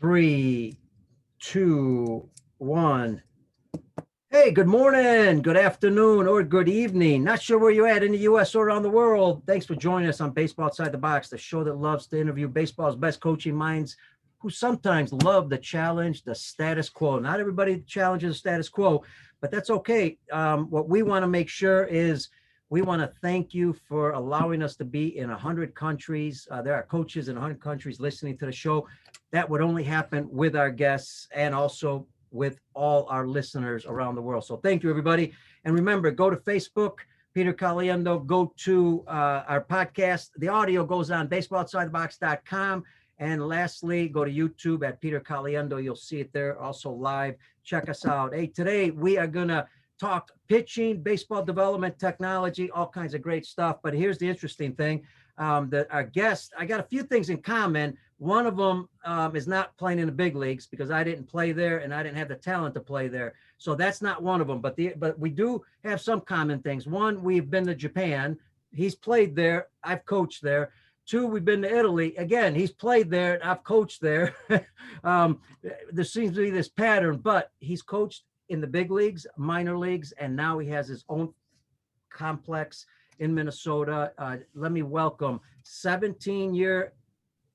Three, two, one. Hey, good morning, good afternoon, or good evening. Not sure where you're at in the U.S. or around the world. Thanks for joining us on Baseball Outside the Box, the show that loves to interview baseball's best coaching minds who sometimes love the challenge, the status quo. Not everybody challenges the status quo, but that's okay. What we want to make sure is we want to thank you for allowing us to be in 100 countries. There are coaches in 100 countries listening to the show. That would only happen with our guests and also with all our listeners around the world. So thank you, everybody. And remember, go to Facebook, Peter Caliendo, go to our podcast. The audio goes on baseballoutsidethebox.com. And lastly, go to YouTube at Peter Caliendo. You'll see it there also live. Check us out. Hey, today we are going to talk pitching, baseball development, technology, all kinds of great stuff. But here's the interesting thing. That our guest, I got a few things in common. One of them is not playing in the big leagues because I didn't play there and I didn't have the talent to play there. So that's not one of them. But we do have some common things. One, we've been to Japan. He's played there. I've coached there. Two, we've been to Italy. Again, he's played there. I've coached there. There seems to be this pattern, but he's coached in the big leagues, minor leagues, and now he has his own complex in Minnesota. Let me welcome 17-year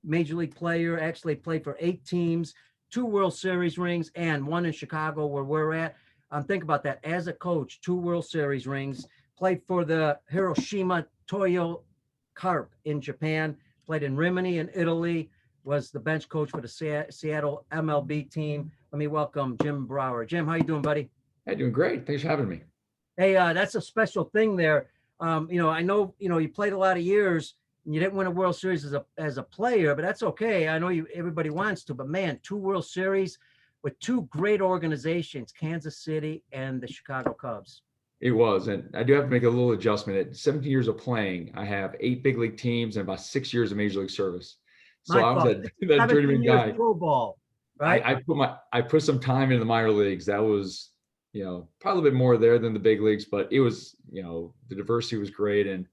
Major League player, actually played for 8 teams, 2 World Series rings, and 1 in Chicago where we're at. Think about that. As a coach, 2 World Series rings, played for the Hiroshima Toyo Carp in Japan, played in Rimini in Italy, was the bench coach for the Seattle MLB team. Let me welcome Jim Brower. Jim, how you doing, buddy? Hey, doing great. Thanks for having me. Hey, that's a special thing there. I know, you played a lot of years and you didn't win a World Series as a player, but that's okay. I know everybody wants to, but man, 2 World Series with 2 great organizations, Kansas City and the Chicago Cubs. It was, and I do have to make a little adjustment. At 17 years of playing, I have 8 big league teams and about 6 years of Major League service. So I was that journeyman guy. Pro ball, right? I put some time into the minor leagues. That was, probably a bit more there than the big leagues, but it was, the diversity was great. And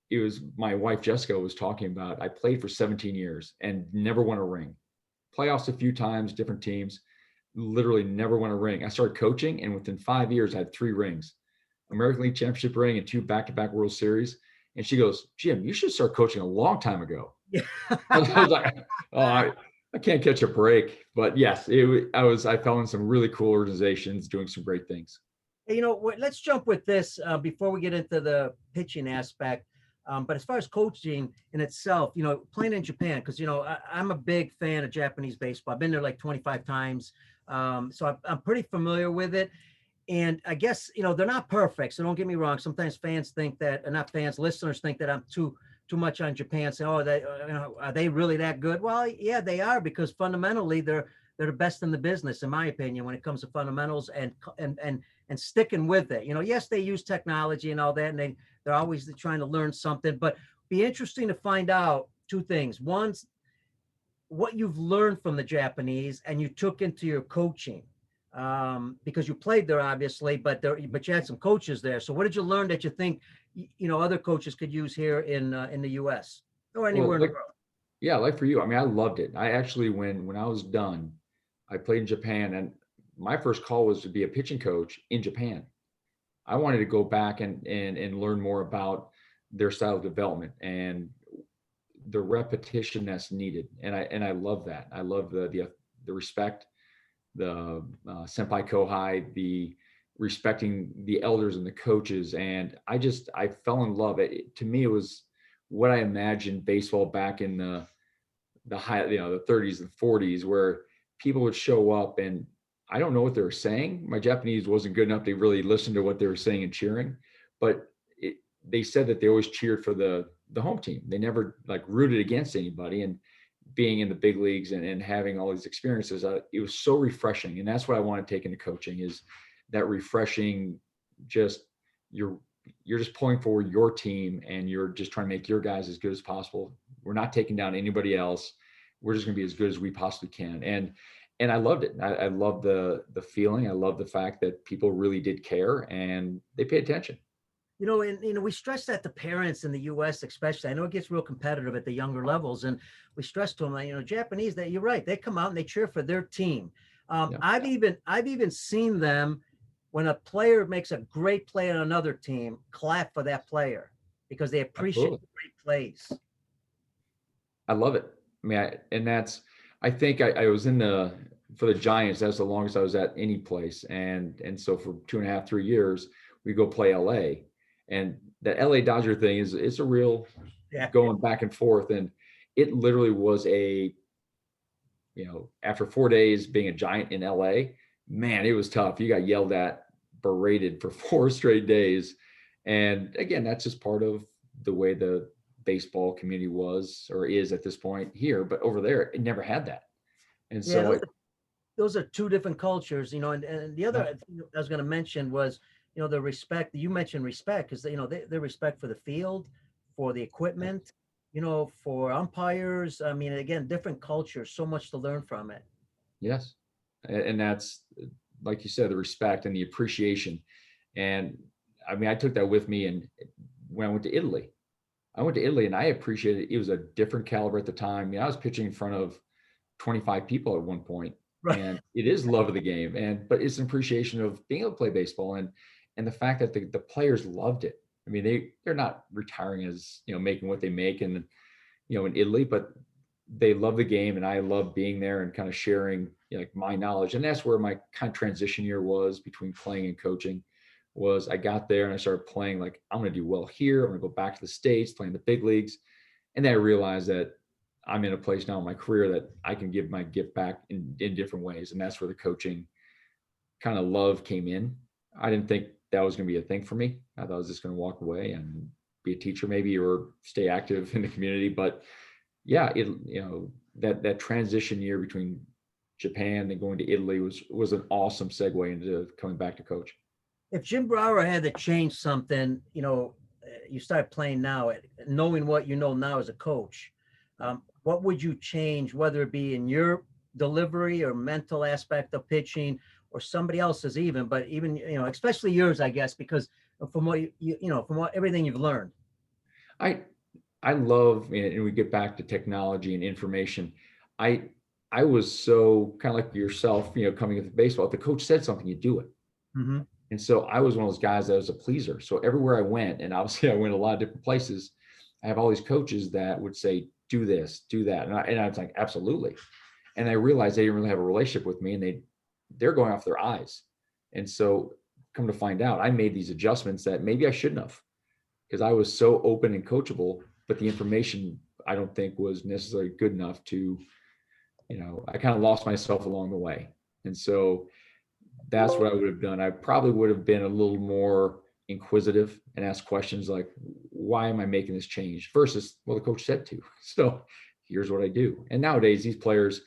it was, my wife, Jessica, was talking about, I played for 17 years and never won a ring. Playoffs a few times, different teams, literally never won a ring. I started coaching and within 5 years, I had 3 rings, American League Championship ring and 2 back-to-back World Series. And she goes, Jim, you should start coaching a long time ago. Yeah. I was like, oh, I can't catch a break. But yes, I fell in some really cool organizations doing some great things. Hey, let's jump with this before we get into the pitching aspect. But as far as coaching in itself, playing in Japan, because, I'm a big fan of Japanese baseball. I've been there like 25 times. So I'm pretty familiar with it. And I guess, they're not perfect. So don't get me wrong. Sometimes fans think that, not fans, listeners think that I'm too much on Japan. Say, are they really that good? Well, yeah, they are, because fundamentally they're the best in the business, in my opinion, when it comes to fundamentals and sticking with it. Yes, they use technology and all that, and they're always trying to learn something, but be interesting to find out 2 things. One's what you've learned from the Japanese and you took into your coaching, because you played there, obviously, but you had some coaches there. So what did you learn that you think, other coaches could use here in the U.S. or anywhere in the world? Yeah, like for you, I mean, I loved it. I actually, when I was done, I played in Japan, and my first call was to be a pitching coach in Japan. I wanted to go back and learn more about their style of development and the repetition that's needed. And I love that. I love the respect, the senpai kohai, the respecting the elders and the coaches. And I fell in love. To me, it was what I imagined baseball back in the high, the 30s and 40s, where people would show up and I don't know what they were saying. My Japanese wasn't good enough to really listen to what they were saying and cheering, but they said that they always cheered for the home team. They never rooted against anybody. And being in the big leagues and having all these experiences, it was so refreshing. And that's what I want to take into coaching, is that refreshing, just you're just pulling forward your team and you're just trying to make your guys as good as possible. We're not taking down anybody else. We're just going to be as good as we possibly can. And I loved it. I loved the feeling. I loved the fact that people really did care and they paid attention. And we stress that to parents in the U.S. especially. I know it gets real competitive at the younger levels, and we stress to them, Japanese, that you're right. They come out and they cheer for their team. Yeah. I've even seen them when a player makes a great play on another team, clap for that player because they appreciate Absolutely. great plays. I love it. I mean, I think I was for the Giants. That's the longest I was at any place. And so for 2.5, 3 years, we go play LA, and the LA Dodger thing it's a real going back and forth. And it literally was after 4 days being a Giant in LA, man, it was tough. You got yelled at, berated for 4 straight days. And again, that's just part of the way the baseball community was or is at this point here, but over there it never had that. And so those are two different cultures, and the other thing I was going to mention was, the respect. You mentioned respect because their respect for the field, for the equipment, for umpires. I mean, again, different cultures, so much to learn from it. Yes. And that's, like you said, the respect and the appreciation. And I mean, I took that with me. And when I went to Italy, and I appreciated it. It was a different caliber at the time. I was pitching in front of 25 people at one point. Right. And it is love of the game. But it's an appreciation of being able to play baseball and the fact that the players loved it. I mean, they're not retiring as, making what they make in Italy, but they love the game, and I love being there and kind of sharing my knowledge. And that's where my kind of transition year was between playing and coaching. Was I got there and I started playing like, I'm going to do well here. I'm going to go back to the States, playing the big leagues. And then I realized that I'm in a place now in my career that I can give my gift back in different ways. And that's where the coaching kind of love came in. I didn't think that was going to be a thing for me. I thought I was just going to walk away and be a teacher maybe, or stay active in the community. But yeah, that transition year between Japan and going to Italy was an awesome segue into coming back to coach. If Jim Brower had to change something, you start playing now, knowing what you know now as a coach, what would you change, whether it be in your delivery or mental aspect of pitching or somebody else's but even, especially yours, I guess, because from what everything you've learned. I love, and we get back to technology and information. I was so kind of like yourself, coming into baseball. If the coach said something, you do it. Mm-hmm. And so I was one of those guys that was a pleaser. So everywhere I went, and obviously I went a lot of different places, I have all these coaches that would say, do this, do that. And I was like, absolutely. And I realized they didn't really have a relationship with me, and they're going off their eyes. And so come to find out, I made these adjustments that maybe I shouldn't have, because I was so open and coachable, but the information I don't think was necessarily good enough to, I kind of lost myself along the way. And so that's what I would have done. I probably would have been a little more inquisitive and asked questions like, why am I making this change versus, well, the coach said to, so here's what I do. And nowadays these players,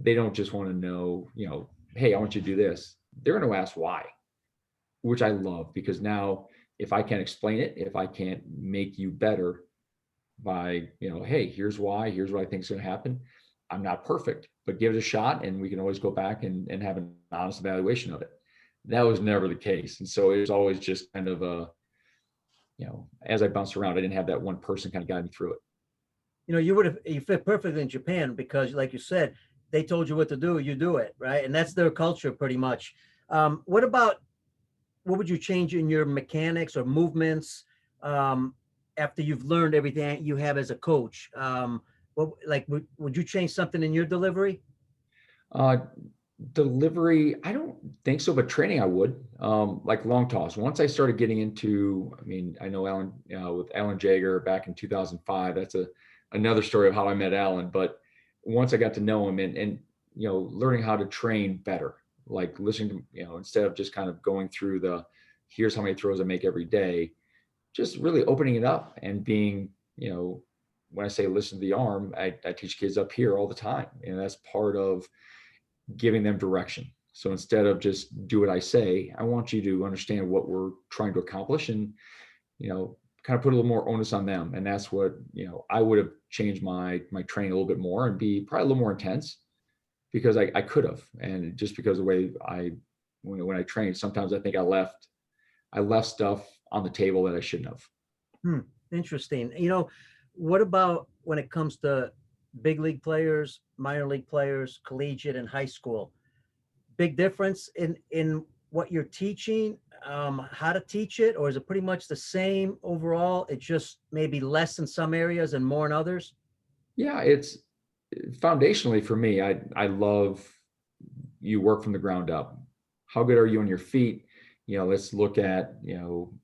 they don't just want to know, hey, I want you to do this. They're going to ask why, which I love, because now if I can't explain it, if I can't make you better by, hey, here's why, here's what I think is going to happen. I'm not perfect, but give it a shot, and we can always go back and have an honest evaluation of it. That was never the case. And so it was always just kind of as I bounced around, I didn't have that one person kind of guide me through it. You fit perfectly in Japan because, like you said, they told you what to do, you do it, right? And that's their culture pretty much. What would you change in your mechanics or movements after you've learned everything you have as a coach? Would you change something in your delivery? Delivery, I don't think so, but training I would. Like long toss. Once I started getting into, I know Alan, with Alan Jaeger back in 2005. That's another story of how I met Alan. But once I got to know him and learning how to train better, like listening to, instead of just kind of going through here's how many throws I make every day, just really opening it up and being, when I say listen to the arm, I teach kids up here all the time. And that's part of giving them direction. So instead of just do what I say, I want you to understand what we're trying to accomplish and, kind of put a little more onus on them. And that's what, I would have changed my training a little bit more and be probably a little more intense, because I could have. And just because of the way when I trained, sometimes I think I left stuff on the table that I shouldn't have. Interesting. What about when it comes to big league players, minor league players, collegiate and high school? Big difference in what you're teaching, how to teach it, or is it pretty much the same overall? It's just maybe less in some areas and more in others? Yeah, it's foundationally for me, I love you work from the ground up. How good are you on your feet? Let's look at,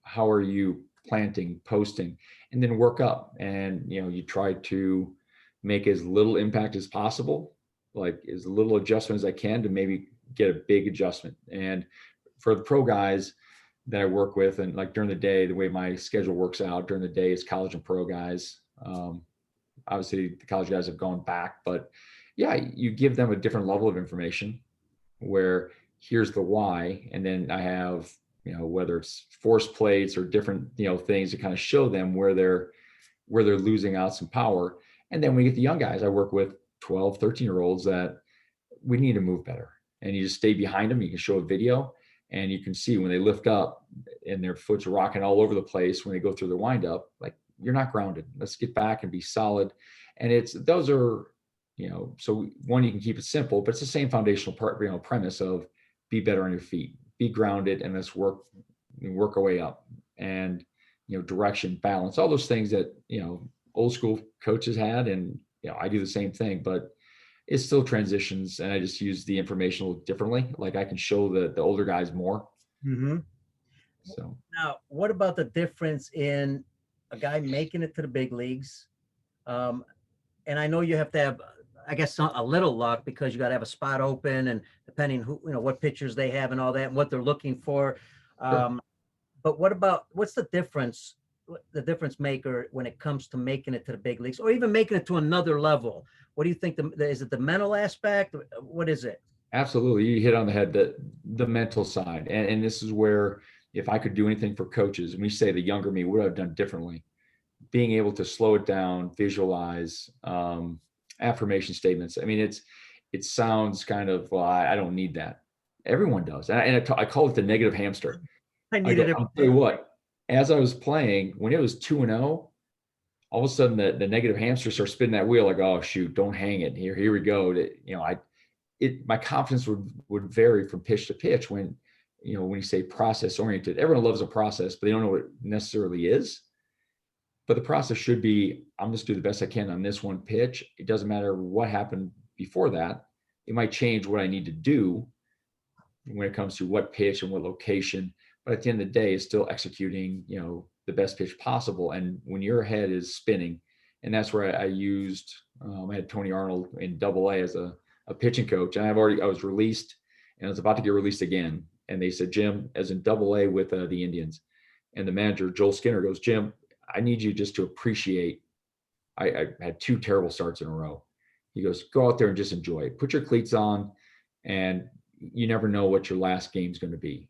how are you planting, posting, and then work up. And, you try to make as little impact as possible, like as little adjustment as I can to maybe get a big adjustment. And for the pro guys that I work with, and like during the day, the way my schedule works out during the day is college and pro guys. Obviously the college guys have gone back, but yeah, you give them a different level of information where here's the why. And then I have, whether it's force plates or different, things to kind of show them where they're losing out some power. And then we get the young guys, I work with 12, 13-year-olds that we need to move better. And you just stay behind them. You can show a video and you can see when they lift up and their foot's rocking all over the place when they go through the wind up, like, you're not grounded. Let's get back and be solid. And those are, so one, you can keep it simple, but it's the same foundational part, premise of be better on your feet, be grounded, and let's work our way up. And, direction, balance, all those things that, old school coaches had. And, I do the same thing, but it still transitions. And I just use the information a little differently. Like I can show the older guys more. Mm-hmm. So now, what about the difference in a guy making it to the big leagues? And I know you have to have, I guess, a little luck because you got to have a spot open and depending what pitchers they have and all that and what they're looking for. Sure. But what's the difference maker when it comes to making it to the big leagues or even making it to another level? What do you think? Is it the mental aspect? What is it? Absolutely. You hit on the head, the mental side. And this is where, if I could do anything for coaches, and we say the younger me, what I've done differently, being able to slow it down, visualize, affirmation statements. I mean, it sounds kind of, well, I don't need that. Everyone does. And I call it the negative hamster. I needed it. I'll tell you what, as I was playing, when it was 2-0, all of a sudden the negative hamster starts spinning that wheel like, oh shoot, don't hang it. Here we go. My confidence would vary from pitch to pitch when you say process oriented. Everyone loves a process, but they don't know what it necessarily is. But the process should be, I'm just do the best I can on this one pitch. It doesn't matter what happened before that. It might change what I need to do when it comes to what pitch and what location. But at the end of the day, it's still executing, the best pitch possible. And when your head is spinning, and that's where I used, I had Tony Arnold in AA as a pitching coach. And I was released and I was about to get released again. And they said, Jim, as in AA with the Indians. And the manager, Joel Skinner, goes, Jim, I need you just to appreciate. I had 2 terrible starts in a row. He goes, go out there and just enjoy it. Put your cleats on, and you never know what your last game's going to be.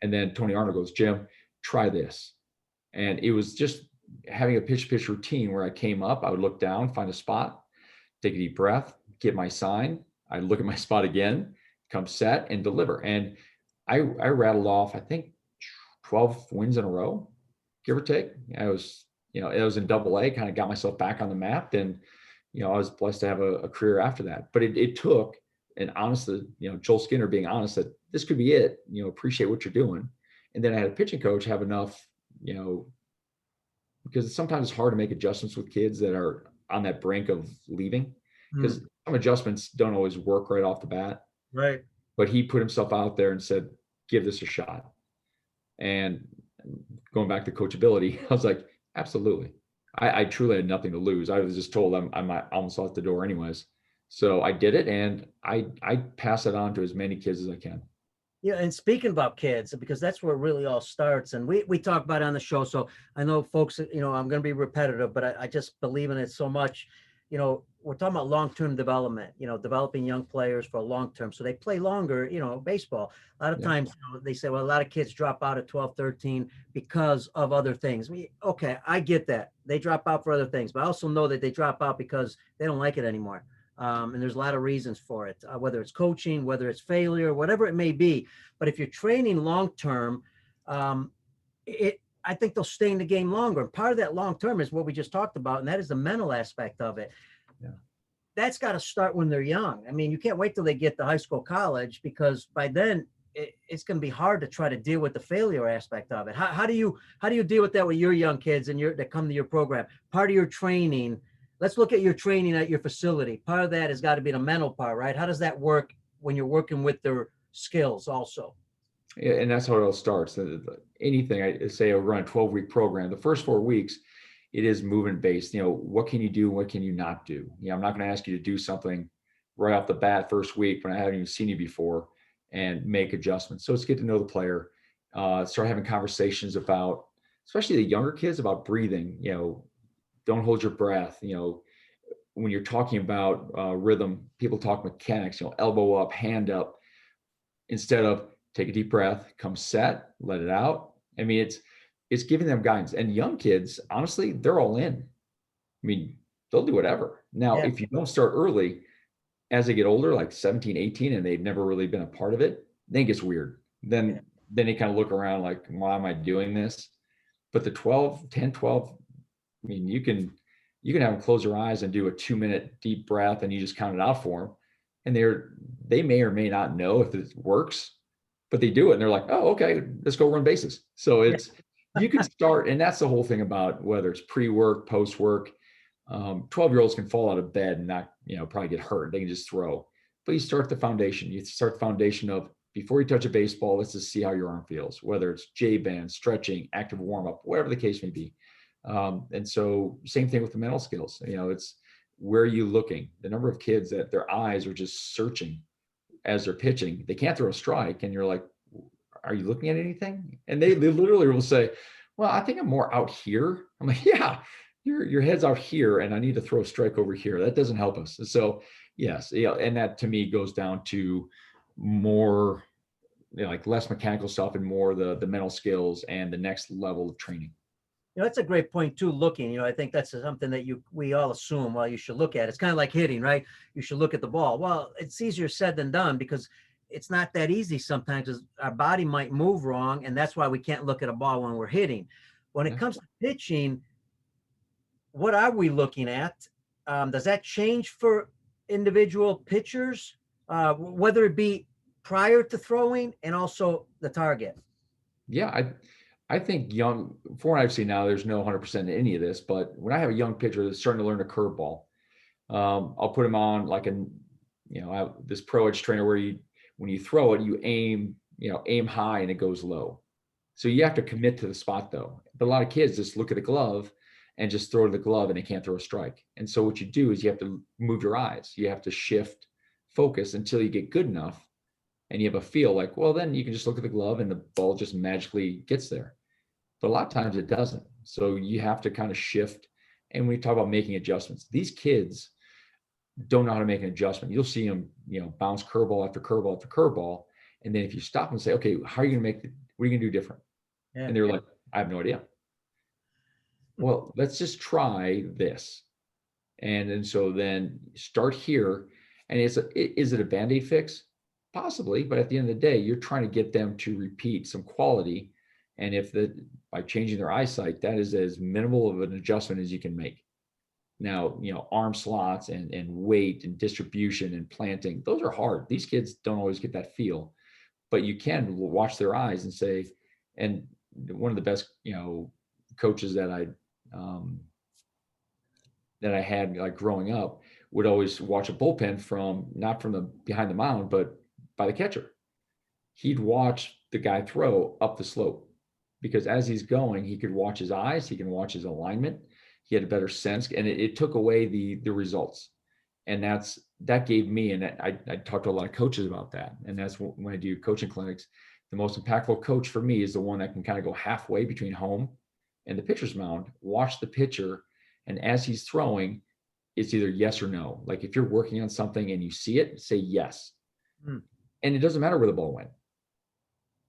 And then Tony Arnold goes, Jim, try this. And it was just having a pitch routine where I came up, I would look down, find a spot, take a deep breath, get my sign. I'd look at my spot again, come set and deliver. And I rattled off, I think 12 wins in a row, give or take. I was, it was in AA, kind of got myself back on the map. And, I was blessed to have a career after that. But it took an honest, Joel Skinner being honest that this could be it, appreciate what you're doing. And then I had a pitching coach have enough, because sometimes it's hard to make adjustments with kids that are on that brink of leaving, because some adjustments don't always work right off the bat. Right. But he put himself out there and said, give this a shot. And going back to coachability, I was like, absolutely. I truly had nothing to lose. I was just told I'm almost out the door anyways. So I did it, and I pass it on to as many kids as I can. Yeah, and speaking about kids, because that's where it really all starts, and we talk about it on the show. So I know folks, I'm going to be repetitive, but I just believe in it so much. We're talking about long-term development, developing young players for a long-term, so they play longer, baseball. A lot of times they say, well, a lot of kids drop out at 12, 13 because of other things. Okay, I get that. They drop out for other things, but I also know that they drop out because they don't like it anymore. And there's a lot of reasons for it, whether it's coaching, whether it's failure, whatever it may be. But if you're training long-term, I think they'll stay in the game longer. And part of that long term is what we just talked about, and that is the mental aspect of it. Yeah. That's got to start when they're young. I mean, you can't wait till they get to high school, college, because by then it's going to be hard to try to deal with the failure aspect of it. How do you deal with that with your young kids and that come to your program? Part of your training, let's look at your training at your facility. Part of that has got to be the mental part, right? How does that work when you're working with their skills also? Yeah, and that's how it all starts. Anything I say, I run a 12-week program. The first 4 weeks, it is movement based. What can you do? What can you not do? I'm not going to ask you to do something right off the bat first week when I haven't even seen you before, and make adjustments. So it's get to know the player, start having conversations about, especially the younger kids, about breathing. Don't hold your breath. When you're talking about rhythm, people talk mechanics. Elbow up, hand up, instead of take a deep breath, come set, let it out. I mean, it's giving them guidance. And young kids, honestly, they're all in. I mean, they'll do whatever. Now, if you don't start early, as they get older, like 17, 18, and they've never really been a part of it, then it gets weird. Then they kind of look around like, why am I doing this? But the 10, 12, I mean, you can have them close their eyes and do a 2-minute deep breath, and you just count it out for them. And they may or may not know if it works, but they do it and they're like, oh, okay, let's go run bases. So you can start, and that's the whole thing about whether it's pre-work, post-work. 12-year-olds can fall out of bed and not, probably get hurt. They can just throw. But you start the foundation. You start the foundation of, before you touch a baseball, let's just see how your arm feels, whether it's J-band, stretching, active warm-up, whatever the case may be. And so same thing with the mental skills. It's, where are you looking? The number of kids that their eyes are just searching as they're pitching. They can't throw a strike, and you're like, are you looking at anything? And they literally will say, well, I think I'm more out here. I'm like, yeah, your head's out here, and I need to throw a strike over here. That doesn't help us. So yes, and that to me goes down to more, like less mechanical stuff and more the mental skills and the next level of training. That's a great point too. Looking, I think that's something that we all assume, well, you should look at. It's kind of like hitting, right? You should look at the ball. Well, it's easier said than done, because it's not that easy sometimes. Our body might move wrong, and that's why we can't look at a ball when we're hitting. When it comes to pitching, what are we looking at? Does that change for individual pitchers, whether it be prior to throwing and also the target? Yeah, I think from what I've seen now, there's no 100% in any of this, but when I have a young pitcher that's starting to learn a curveball, I'll put him on like this pro edge trainer where when you throw it, you aim high and it goes low. So you have to commit to the spot though. But a lot of kids just look at the glove and just throw to the glove, and they can't throw a strike. And so what you do is you have to move your eyes. You have to shift focus until you get good enough and you have a feel like, well, then you can just look at the glove and the ball just magically gets there. But a lot of times it doesn't. So you have to kind of shift. And we talk about making adjustments. These kids don't know how to make an adjustment. You'll see them, bounce curveball after curveball after curveball. And then if you stop and say, okay, how are you going to what are you going to do different? Yeah. And they're like, I have no idea. Well, let's just try this. And so then start here. And is it a Band-Aid fix? Possibly. But at the end of the day, you're trying to get them to repeat some quality. And by changing their eyesight, that is as minimal of an adjustment as you can make. Now, arm slots and weight and distribution and planting, those are hard. These kids don't always get that feel, but you can watch their eyes and say, and one of the best, coaches that I had like growing up would always watch a bullpen not from the behind the mound, but by the catcher. He'd watch the guy throw up the slope, because as he's going, he could watch his eyes, he can watch his alignment. He had a better sense, and it took away the results. And that gave me, and I talked to a lot of coaches about that. And that's when I do coaching clinics, the most impactful coach for me is the one that can kind of go halfway between home and the pitcher's mound, watch the pitcher. And as he's throwing, it's either yes or no. Like if you're working on something and you see it, say yes. And it doesn't matter where the ball went,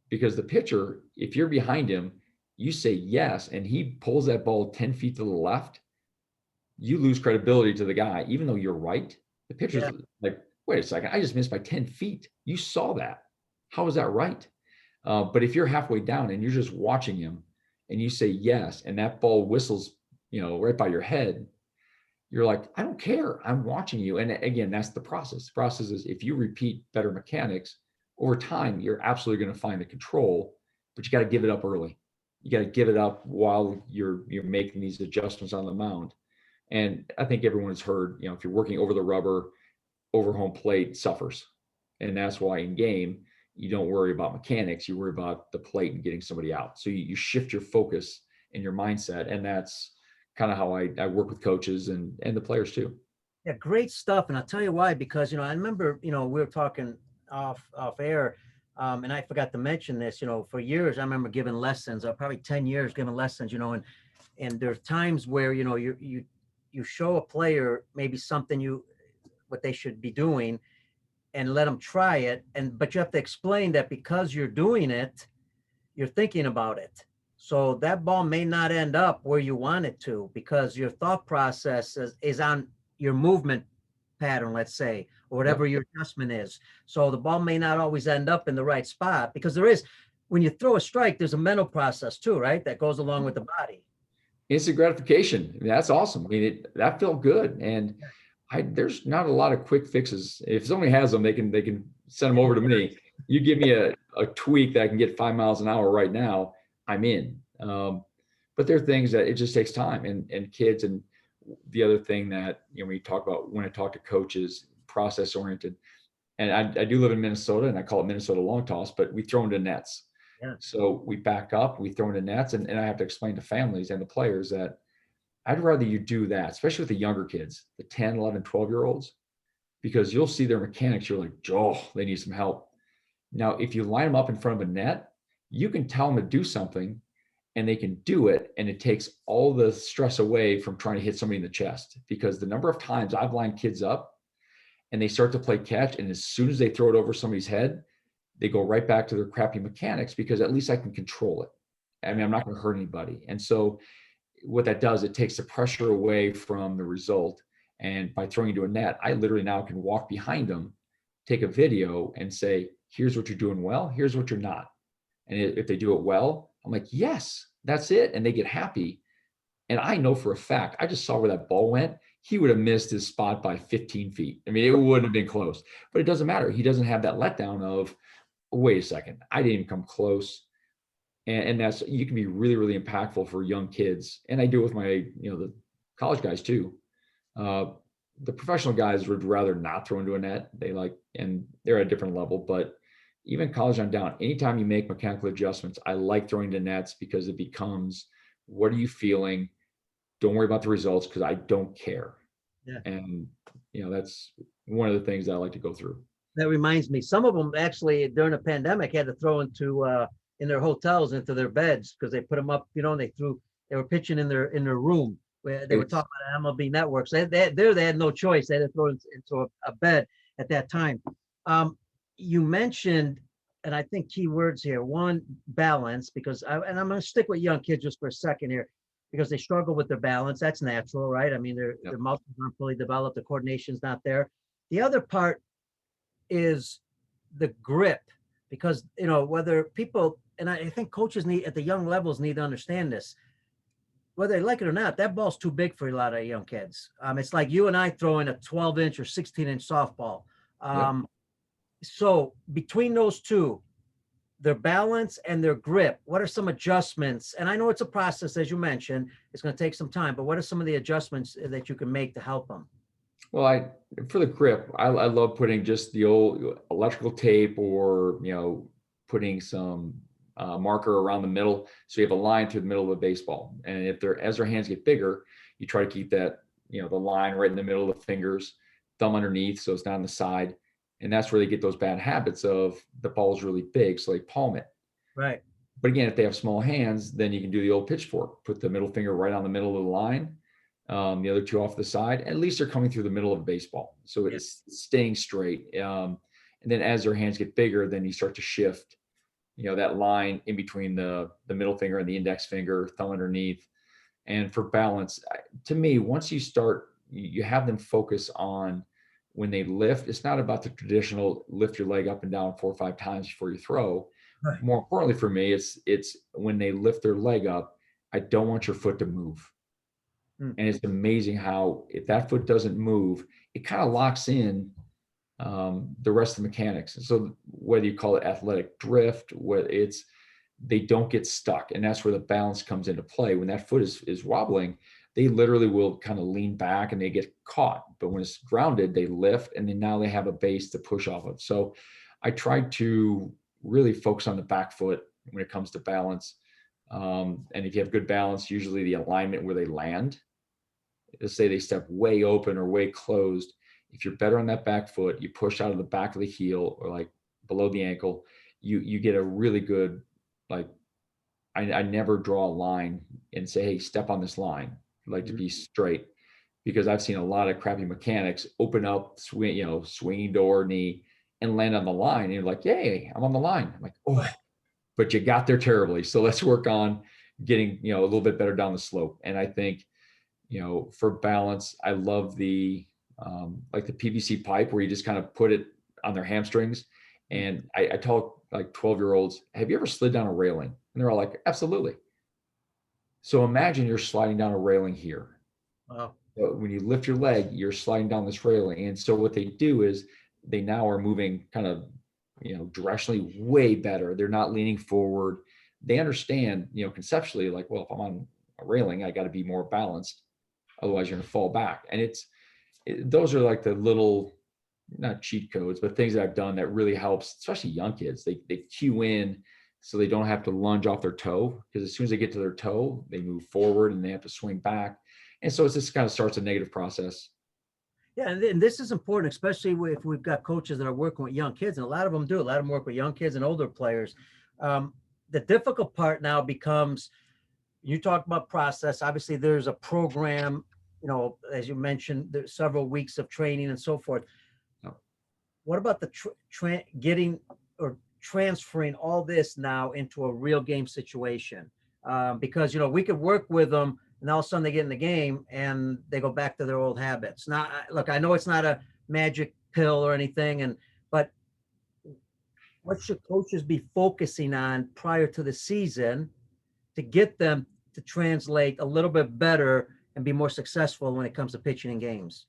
because the pitcher, if you're behind him, you say yes, and he pulls that ball 10 feet to the left, you lose credibility to the guy, even though you're right. The pitcher's like, wait a second, I just missed by 10 feet. You saw that. How is that right? But if you're halfway down and you're just watching him and you say yes, and that ball whistles, right by your head, you're like, I don't care. I'm watching you. And again, that's the process. The process is if you repeat better mechanics over time, you're absolutely going to find the control, but you got to give it up early. You got to give it up while you're making these adjustments on the mound. And I think everyone has heard, if you're working over the rubber, over home plate suffers. And that's why in game, you don't worry about mechanics. You worry about the plate and getting somebody out. So you shift your focus and your mindset. And that's kind of how I work with coaches and the players too. Yeah, great stuff. And I'll tell you why, because, I remember, we were talking off air, and I forgot to mention this, for years, I remember giving lessons, probably 10 years giving lessons, and there's times where, you show a player maybe something what they should be doing and let them try it. But you have to explain that because you're doing it, you're thinking about it. So that ball may not end up where you want it to because your thought process is on your movement pattern, let's say, or whatever your adjustment is. So the ball may not always end up in the right spot because when you throw a strike, there's a mental process too, right? That goes along with the body. Instant gratification. That's awesome. I mean, that felt good. And there's not a lot of quick fixes. If somebody has them, they can send them over to me. You give me a tweak that I can get 5 miles an hour right now, I'm in. But there are things that it just takes time and kids. And the other thing that, when I talk to coaches, process oriented, and I do live in Minnesota and I call it Minnesota long toss, but we throw into nets. Yeah. So we back up, we throw into nets, and I have to explain to families and the players that I'd rather you do that, especially with the younger kids, the 10, 11, 12-year-olds, because you'll see their mechanics. You're like, oh, they need some help. Now, if you line them up in front of a net, you can tell them to do something and they can do it. And it takes all the stress away from trying to hit somebody in the chest, because the number of times I've lined kids up and they start to play catch, and as soon as they throw it over somebody's head, they go right back to their crappy mechanics because at least I can control it. I mean, I'm not going to hurt anybody. And so what that does, it takes the pressure away from the result. And by throwing into a net, I literally now can walk behind them, take a video and say, here's what you're doing well, here's what you're not. And if they do it well, I'm like, yes, that's it. And they get happy. And I know for a fact, I just saw where that ball went. He would have missed his spot by 15 feet. I mean, it wouldn't have been close, but it doesn't matter. He doesn't have that letdown of, wait a second, I didn't even come close. And that's, you can be really, really impactful for young kids. And I do it with my, the college guys too. The professional guys would rather not throw into a net. And they're at a different level, but even college on down, anytime you make mechanical adjustments, I like throwing to nets because it becomes, what are you feeling? Don't worry about the results because I don't care. Yeah. And, that's one of the things that I like to go through. That reminds me, some of them actually during the pandemic had to throw into in their hotels, into their beds, because they put them up, and they were pitching in their room where they were talking about MLB networks. They had no choice. They had to throw into a bed at that time. You mentioned, and I think key words here, one, balance, because I'm going to stick with young kids just for a second here, because they struggle with their balance. That's natural, right? I mean, their muscles aren't fully developed. The coordination's not there. The other part is the grip, because, whether people, and I think coaches at the young levels need to understand this, whether they like it or not, that ball's too big for a lot of young kids. It's like you and I throwing a 12-inch or 16-inch softball. So between those two, their balance and their grip, what are some adjustments? And I know it's a process, as you mentioned, it's going to take some time, but what are some of the adjustments that you can make to help them? Well, for the grip, I love putting just the old electrical tape, or, putting some marker around the middle, so you have a line through the middle of a baseball. And as their hands get bigger, you try to keep that, the line right in the middle of the fingers, thumb underneath, so it's not on the side. And that's where they get those bad habits of the ball's really big, so they palm it. Right. But again, if they have small hands, then you can do the old pitchfork, put the middle finger right on the middle of the line, the other two off the side. At least they're coming through the middle of a baseball, so it's staying straight. And then as their hands get bigger, then you start to shift, that line in between the middle finger and the index finger, thumb underneath. And for balance, to me, once you have them focus on when they lift, it's not about the traditional lift your leg up and down 4 or 5 times before you throw. Right. More importantly for me, it's when they lift their leg up, I don't want your foot to move. Mm. And it's amazing how if that foot doesn't move, it kind of locks in the rest of the mechanics. And so whether you call it athletic drift, whether it's they don't get stuck, and that's where the balance comes into play. When that foot is wobbling, they literally will kind of lean back and they get caught. But when it's grounded, they lift, and then now they have a base to push off of. So I try to really focus on the back foot when it comes to balance. And if you have good balance, usually the alignment where they land, let's say they step way open or way closed. If you're better on that back foot, you push out of the back of the heel or like below the ankle, you get a really good, like, I never draw a line and say, hey, step on this line. I like to be straight, because I've seen a lot of crappy mechanics open up, swing, swinging door, knee, and land on the line. And you're like, yay, I'm on the line. I'm like, oh, but you got there terribly. So let's work on getting, a little bit better down the slope. And I think, for balance, I love the, like the PVC pipe where you just kind of put it on their hamstrings. And I tell like 12-year-olds, have you ever slid down a railing? And they're all like, absolutely. So imagine you're sliding down a railing here. Wow. So when you lift your leg, you're sliding down this railing. And so what they do is they now are moving kind of, directionally way better. They're not leaning forward. They understand, conceptually, like, well, if I'm on a railing, I got to be more balanced. Otherwise you're going to fall back. And those are like the little, not cheat codes, but things that I've done that really helps, especially young kids. They cue in so they don't have to lunge off their toe, because as soon as they get to their toe, they move forward and they have to swing back. And so it just kind of starts a negative process. Yeah, and this is important, especially if we've got coaches that are working with young kids, and a lot of them do. A lot of them work with young kids and older players. The difficult part now becomes, you talk about process. Obviously, there's a program, as you mentioned, there's several weeks of training and so forth. No. What about the getting or transferring all this now into a real game situation? Because, we could work with them, and all of a sudden they get in the game and they go back to their old habits. Now, look, I know it's not a magic pill or anything, but what should coaches be focusing on prior to the season to get them to translate a little bit better and be more successful when it comes to pitching in games?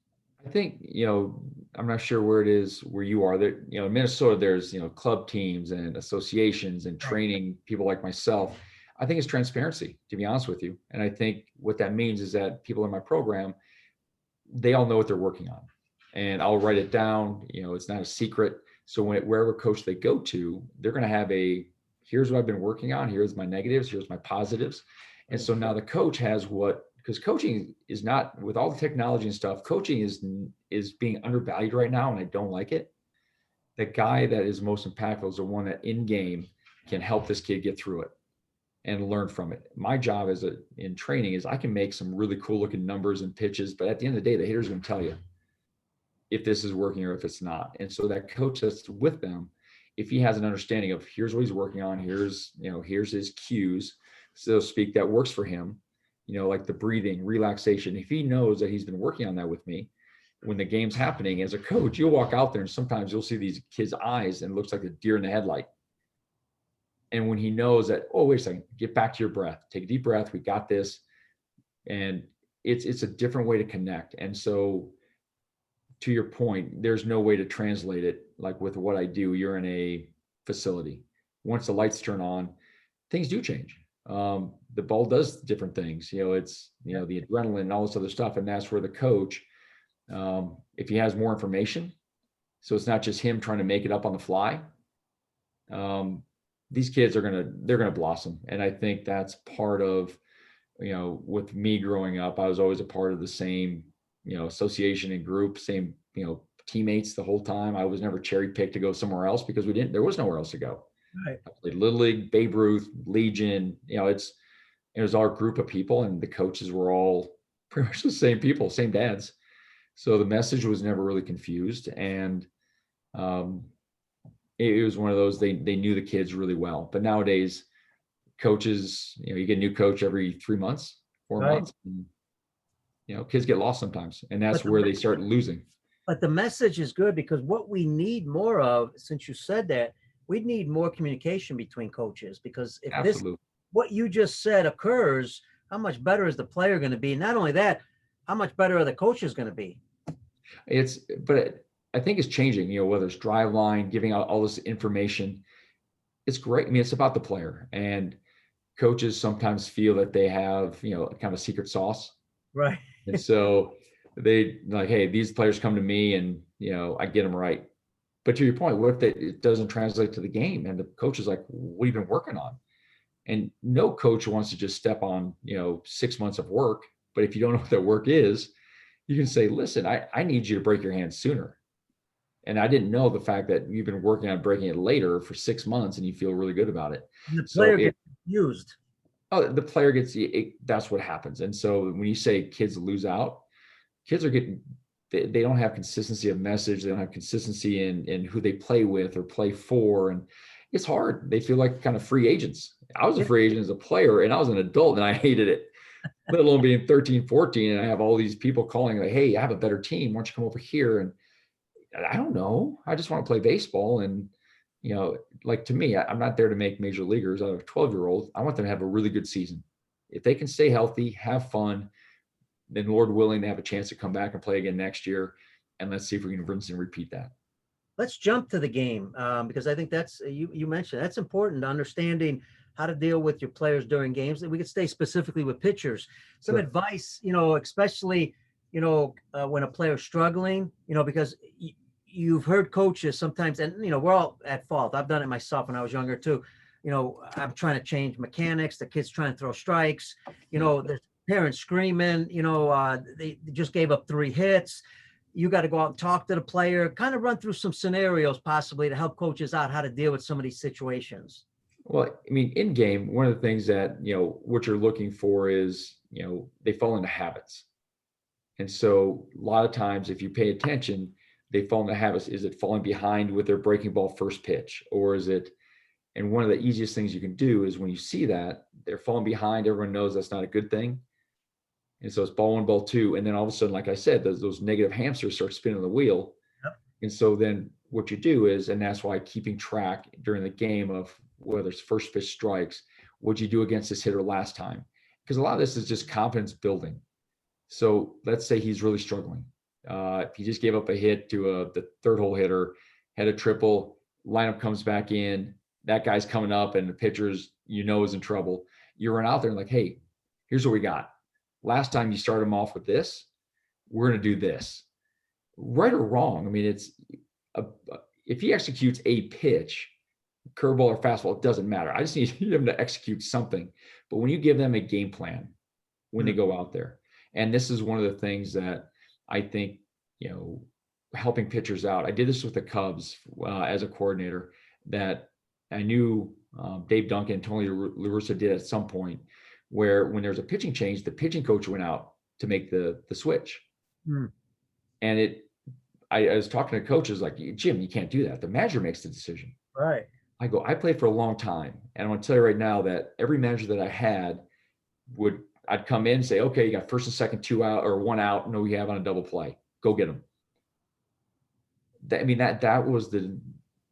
I think, I'm not sure where it is where you are there. In Minnesota, there's, club teams and associations and training people like myself. I think it's transparency, to be honest with you. And I think what that means is that people in my program, they all know what they're working on, and I'll write it down. It's not a secret. So wherever coach they go to, they're going to have here's what I've been working on. Here's my negatives. Here's my positives. And so now the coach has because coaching is not, with all the technology and stuff, coaching is being undervalued right now. And I don't like it. The guy that is most impactful is the one that in game can help this kid get through it and learn from it. My job in training is I can make some really cool looking numbers and pitches, but at the end of the day, the hitter's going to tell you if this is working or if it's not. And so that coach that's with them, if he has an understanding of here's what he's working on, here's his cues, so to speak, that works for him, like the breathing, relaxation. If he knows that he's been working on that with me, when the game's happening, as a coach, you'll walk out there and sometimes you'll see these kids' eyes and it looks like a deer in the headlight. And when he knows that, oh, wait a second, get back to your breath, take a deep breath, we got this. And it's a different way to connect. And so to your point, there's no way to translate it. Like with what I do, you're in a facility. Once the lights turn on, things do change. The ball does different things. It's, the adrenaline and all this other stuff. And that's where the coach, if he has more information, so it's not just him trying to make it up on the fly, these kids they're going to blossom. And I think that's part of, with me growing up, I was always a part of the same, association and group, same, teammates the whole time. I was never cherry picked to go somewhere else because there was nowhere else to go. Right. I played Little League, Babe Ruth, Legion, it was our group of people, and the coaches were all pretty much the same people, same dads. So the message was never really confused. And, it was one of those, they knew the kids really well. But nowadays coaches, you get a new coach every 3 months, 4 months, and, kids get lost sometimes, and that's where they start losing. But the message is good, because what we need more of, since you said that, we need more communication between coaches, because if what you just said occurs, how much better is the player going to be? Not only that, how much better are the coaches going to be? But I think it's changing, whether it's Driveline, giving out all this information. It's great. I mean, it's about the player, and coaches sometimes feel that they have, kind of a secret sauce. Right. And so they like, hey, these players come to me and, I get them right. But to your point, what if it doesn't translate to the game? And the coach is like, what have you been working on? And no coach wants to just step on, 6 months of work. But if you don't know what that work is, you can say, listen, I need you to break your hand sooner. And I didn't know the fact that you've been working on breaking it later for 6 months and you feel really good about it. And the player gets confused. Oh, the player gets, that's what happens. And so when you say kids lose out, kids are getting, they don't have consistency of message. They don't have consistency in who they play with or play for. And it's hard. They feel like kind of free agents. I was a free agent as a player, and I was an adult and I hated it, let alone being 13, 14. And I have all these people calling like, hey, I have a better team. Why don't you come over here? And I don't know. I just want to play baseball. And, like to me, I'm not there to make major leaguers out of a 12-year-old. I want them to have a really good season. If they can stay healthy, have fun, then Lord willing, they have a chance to come back and play again next year. And let's see if we can rinse and repeat that. Let's jump to the game because I think that's, you mentioned, that's important, understanding how to deal with your players during games. We could stay specifically with pitchers. Some advice, especially, when a player's struggling, because you've heard coaches sometimes, and, we're all at fault. I've done it myself when I was younger too. I'm trying to change mechanics. The kid's trying to throw strikes. There's parents screaming, they just gave up 3 hits. You got to go out and talk to the player, kind of run through some scenarios possibly to help coaches out how to deal with some of these situations. Well, I mean, in game, one of the things that, what you're looking for is, they fall into habits. And so a lot of times if you pay attention, they fall into habits. Is it falling behind with their breaking ball first pitch? Or is it, and one of the easiest things you can do is when you see that they're falling behind, everyone knows that's not a good thing. And so it's ball 1, ball 2. And then all of a sudden, like I said, those negative hamsters start spinning the wheel. Yep. And so then what you do is, and that's why keeping track during the game of whether it's first pitch strikes, what'd you do against this hitter last time? Because a lot of this is just confidence building. So let's say he's really struggling. If he just gave up a hit to the third hole hitter, had a triple, lineup comes back in, that guy's coming up and the pitcher's, is in trouble. You run out there and like, hey, here's what we got. Last time you started him off with this, we're going to do this. Right or wrong, I mean, if he executes a pitch, curveball or fastball, it doesn't matter. I just need him to execute something. But when you give them a game plan, when they go out there, and this is one of the things that I think, helping pitchers out. I did this with the Cubs as a coordinator that I knew Dave Duncan, Tony La Russa did at some point, where when there's a pitching change, the pitching coach went out to make the switch. And I was talking to coaches like, Jim, you can't do that. The manager makes the decision. Right. I go, I played for a long time. And I'm going to tell you right now that every manager that I had I'd come in and say, okay, you got first and second, 2 out or 1 out. No, we have on a double play. Go get them. That was the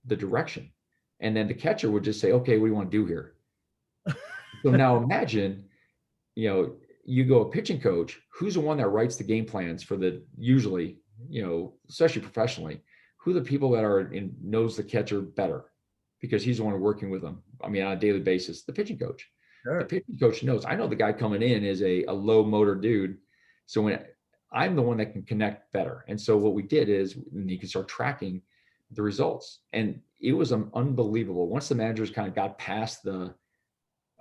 direction. And then the catcher would just say, okay, what do you want to do here? So now imagine, you go a pitching coach, who's the one that writes the game plans for usually, especially professionally, who the people that knows the catcher better because he's the one working with them. On a daily basis, the pitching coach. Sure. The pitching coach knows, I know the guy coming in is a low motor dude. So when I'm the one that can connect better. And so what we did is you can start tracking the results. And it was unbelievable. Once the managers kind of got past oh,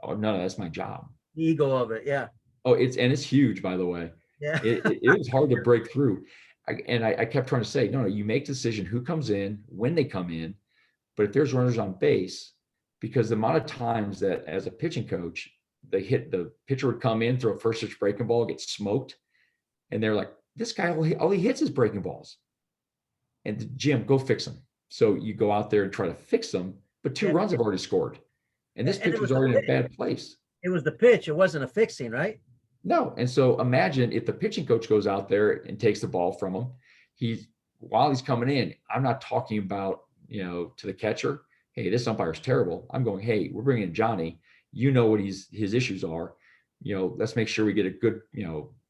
no, that's my job. The ego of it. Yeah. Oh, it's huge, by the way. Yeah. It was hard to break through. I kept trying to say, no, you make the decision who comes in, when they come in. But if there's runners on base, because the amount of times that as a pitching coach, the pitcher would come in, throw a first pitch breaking ball, get smoked. And they're like, this guy, all he hits is breaking balls. And Jim, go fix them. So you go out there and try to fix them, but 2 runs have already scored. And this pitch was already in a bad place. It was the pitch. It wasn't a fixing, right? No. And so imagine if the pitching coach goes out there and takes the ball from him, while he's coming in, I'm not talking about, to the catcher, hey, this umpire's terrible. I'm going, hey, we're bringing in Johnny. What his issues are. let's make sure we get a good,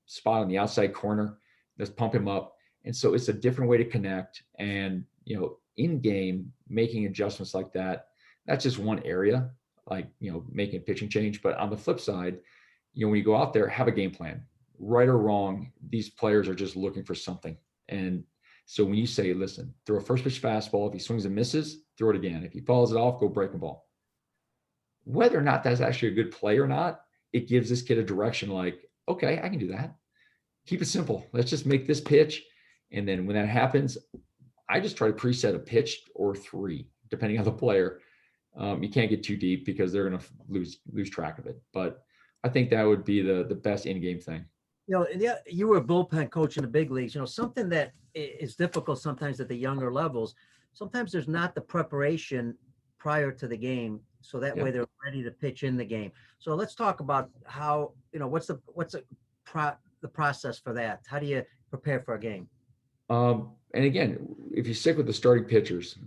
spot on the outside corner. Let's pump him up. And so it's a different way to connect. And, in game, making adjustments like that, that's just one area, like, making a pitching change. But on the flip side, when you go out there, have a game plan. Right or wrong, these players are just looking for something. And so when you say, listen, throw a first pitch fastball, if he swings and misses, throw it again. If he follows it off, go break a ball. Whether or not that's actually a good play or not, it gives this kid a direction like, okay, I can do that. Keep it simple. Let's just make this pitch. And then when that happens, I just try to preset a pitch or three, depending on the player. You can't get too deep because they're going to lose track of it. But I think that would be the best in-game thing. Yeah, you were a bullpen coach in the big leagues. Something that is difficult sometimes at the younger levels. Sometimes there's not the preparation prior to the game, so that way they're ready to pitch in the game. So let's talk about how, what's the process for that? How do you prepare for a game? And again, if you stick with the starting pitchers,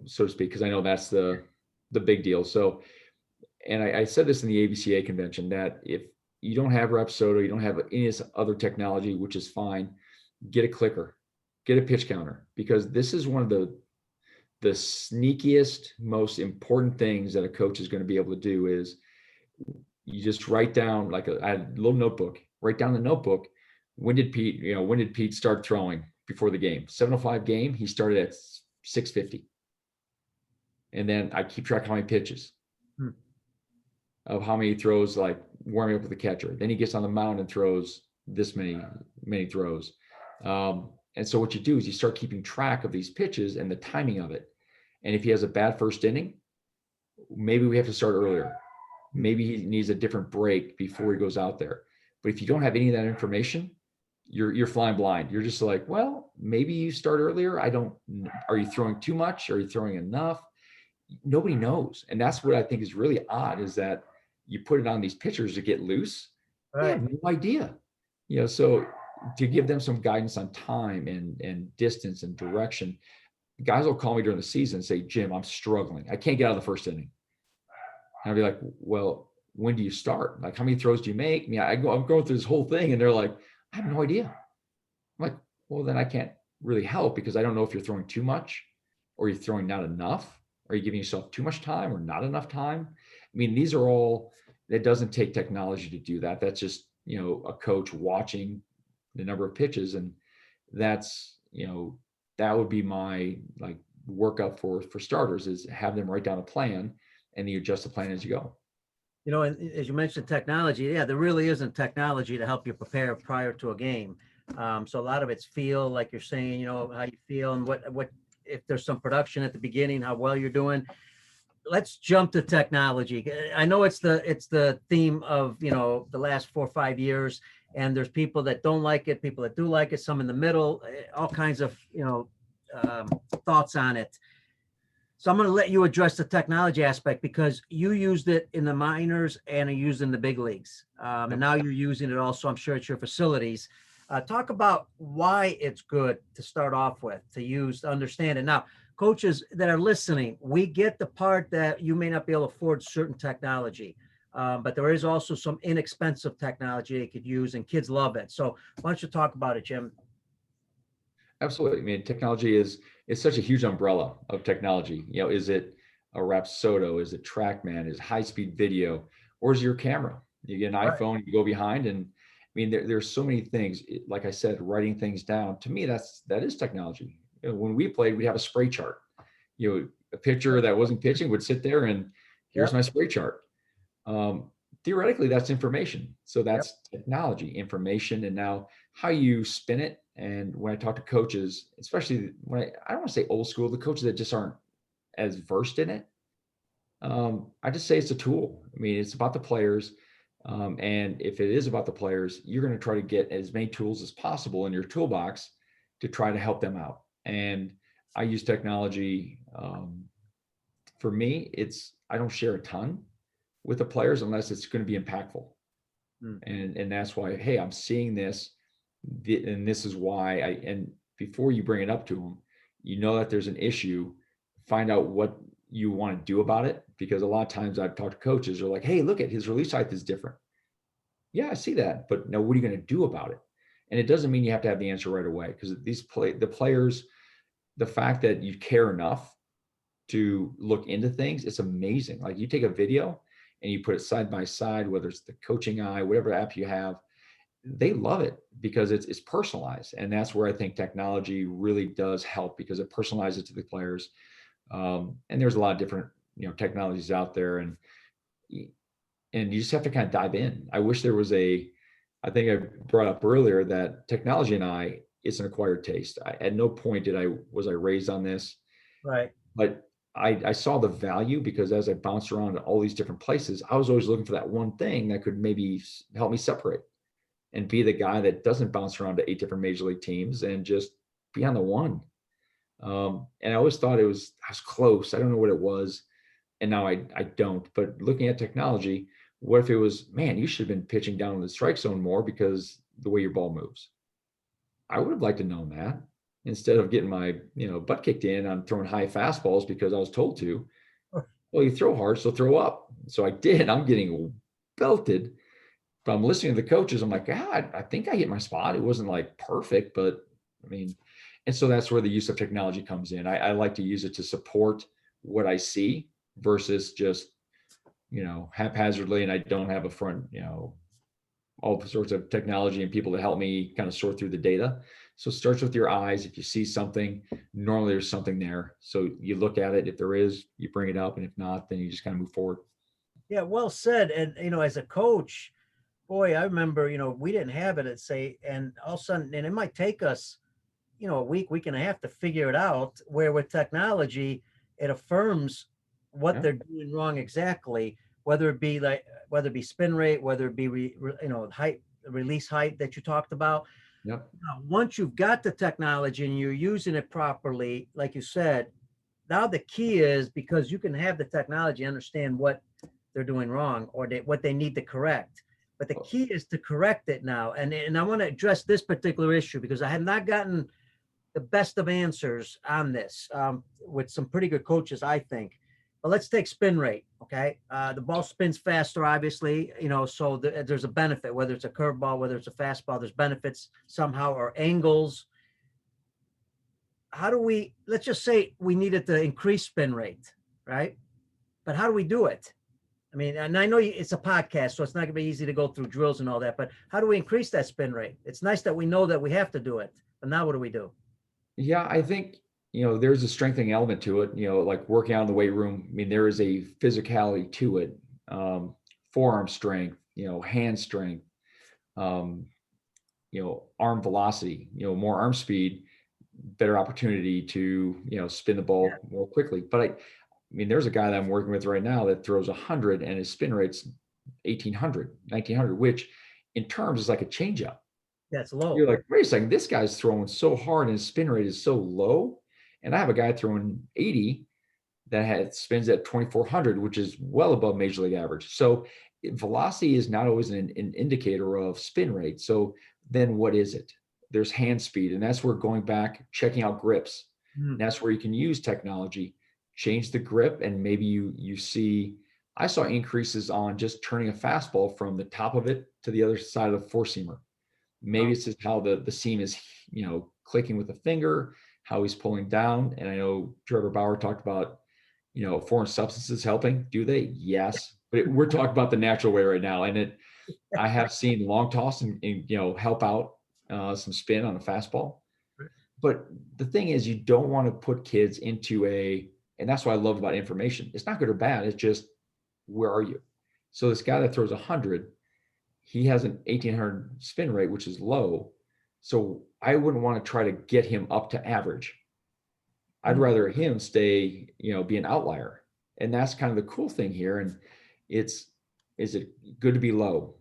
so to speak, because I know that's the big deal. So, and I said this in the ABCA convention, that if you don't have Rapsodo, you don't have any other technology, which is fine, get a clicker, get a pitch counter, because this is one of the sneakiest, most important things that a coach is going to be able to do is you just write down like a little notebook, write down the notebook. When did Pete start throwing before the game? 7:05 game, he started at 6:50. And then I keep track of how many pitches, of how many throws, like warming up with the catcher. Then he gets on the mound and throws this many throws. And so what you do is you start keeping track of these pitches and the timing of it. And if he has a bad first inning, maybe we have to start earlier. Maybe he needs a different break before he goes out there. But if you don't have any of that information, you're flying blind. You're just like, well, maybe you start earlier. Are you throwing too much? Are you throwing enough? Nobody knows. And that's what I think is really odd, is that you put it on these pitchers to get loose. Right. They have no idea. So to give them some guidance on time and distance and direction, guys will call me during the season and say, Jim, I'm struggling. I can't get out of the first inning. And I'll be like, well, when do you start? Like, how many throws do you make? I'm going through this whole thing, and they're like, I have no idea. I'm like, well, then I can't really help, because I don't know if you're throwing too much or you're throwing not enough. Are you giving yourself too much time or not enough time? These are all, that doesn't take technology to do that. That's just, a coach watching the number of pitches. And that's, that would be my workup for starters, is have them write down a plan and you adjust the plan as you go. And as you mentioned technology, there really isn't technology to help you prepare prior to a game. So a lot of it's feel, like you're saying, how you feel and what if there's some production at the beginning, how well you're doing. Let's jump to technology. I know it's the theme of, the last 4 or 5 years, and there's people that don't like it, people that do like it, some in the middle, all kinds of, thoughts on it. So I'm going to let you address the technology aspect, because you used it in the minors and are used in the big leagues. And now you're using it also, I'm sure, at your facilities. Talk about why it's good to start off with, to understand it. Now, coaches that are listening, we get the part that you may not be able to afford certain technology, but there is also some inexpensive technology you could use, and kids love it. So why don't you talk about it, Jim? Absolutely. Technology is such a huge umbrella of technology. Is it a Rapsodo? Is it TrackMan? Is high-speed video? Or is your camera? You get an iPhone, you go behind, and there's so many things. Like I said, writing things down, to me, that is technology. When we played, we'd have a spray chart. A pitcher that wasn't pitching would sit there and here's my spray chart. Theoretically, that's information. So that's technology, information, and now how you spin it. And when I talk to coaches, especially I don't want to say old school, the coaches that just aren't as versed in it, I just say it's a tool. It's about the players. And if it is about the players, you're going to try to get as many tools as possible in your toolbox to try to help them out. And I use technology. For me, I don't share a ton with the players unless it's going to be impactful. And that's why, hey, I'm seeing this, and this is why and before you bring it up to them, that there's an issue, find out what you want to do about it. Because a lot of times I've talked to coaches, they're like, hey, look at his release height is different. Yeah, I see that. But now what are you going to do about it? And it doesn't mean you have to have the answer right away, because the players, the fact that you care enough to look into things, it's amazing. Like you take a video and you put it side by side, whether it's the Coaching Eye, whatever app you have, they love it because it's personalized. And that's where I think technology really does help, because it personalizes it to the players. And there's a lot of different, technologies out there, and you just have to kind of dive in. I wish there was I think I brought up earlier that technology and it's an acquired taste. At no point was I raised on this, Right. but I saw the value, because as I bounced around to all these different places, I was always looking for that one thing that could maybe help me separate and be the guy that doesn't bounce around to 8 different major league teams and just be on the one. And I always thought I was close. I don't know what it was. And now I don't. But looking at technology, what if it was, man, you should have been pitching down in the strike zone more because the way your ball moves? I would have liked to know that, instead of getting my, butt kicked in on throwing high fastballs because I was told to. Well, you throw hard, so throw up. So I did. I'm getting belted. But I'm listening to the coaches. I'm like, I think I hit my spot. It wasn't like perfect, but I mean, and so that's where the use of technology comes in. I like to use it to support what I see versus just, haphazardly. And I don't have a front, all sorts of technology and people to help me kind of sort through the data. So it starts with your eyes. If you see something, normally there's something there. So you look at it. If there is, you bring it up. And if not, then you just kind of move forward. Yeah, well said. And as a coach, boy, I remember, we didn't have it at say, and all of a sudden, and it might take us, a week and a half to figure it out, where with technology, it affirms what they're doing wrong exactly, whether it be spin rate, whether it be, height, release height that you talked about. Yep. Now, once you've got the technology and you're using it properly, like you said, now the key is, because you can have the technology understand what they're doing wrong, or what they need to correct. But the key is to correct it now. And I want to address this particular issue, because I have not gotten the best of answers on this, with some pretty good coaches, I think. But let's take spin rate. Okay. The ball spins faster, obviously, so there's a benefit, whether it's a curveball, whether it's a fastball, there's benefits somehow, or angles. Let's just say we needed to increase spin rate, right? But how do we do it? I mean, and I know it's a podcast, so it's not going to be easy to go through drills and all that, but how do we increase that spin rate? It's nice that we know that we have to do it, but now what do we do? Yeah, I think, there's a strengthening element to it, like working out in the weight room. I mean, there is a physicality to it, forearm strength, hand strength, arm velocity, more arm speed, better opportunity to, spin the ball more quickly. But I mean, there's a guy that I'm working with right now that throws 100 and his spin rate's 1800, 1900, which in terms is like a changeup. That's low. You're like, wait a second, this guy's throwing so hard and his spin rate is so low. And I have a guy throwing 80 that spins at 2400, which is well above major league average. So velocity is not always an indicator of spin rate. So then what is it? There's hand speed, and that's where going back, checking out grips. That's where you can use technology, change the grip, and maybe you see. I saw increases on just turning a fastball from the top of it to the other side of the four seamer. Maybe it's just how the seam is, clicking with the finger, how he's pulling down. And I know Trevor Bauer talked about, foreign substances helping. Do they? Yes. But we're talking about the natural way right now. And I have seen long toss and help out some spin on a fastball. But the thing is, you don't want to put kids into and that's what I love about information. It's not good or bad. It's just, where are you? So this guy that throws 100, he has an 1800 spin rate, which is low. So I wouldn't want to try to get him up to average. I'd rather him stay, be an outlier. And that's kind of the cool thing here. And is it good to be low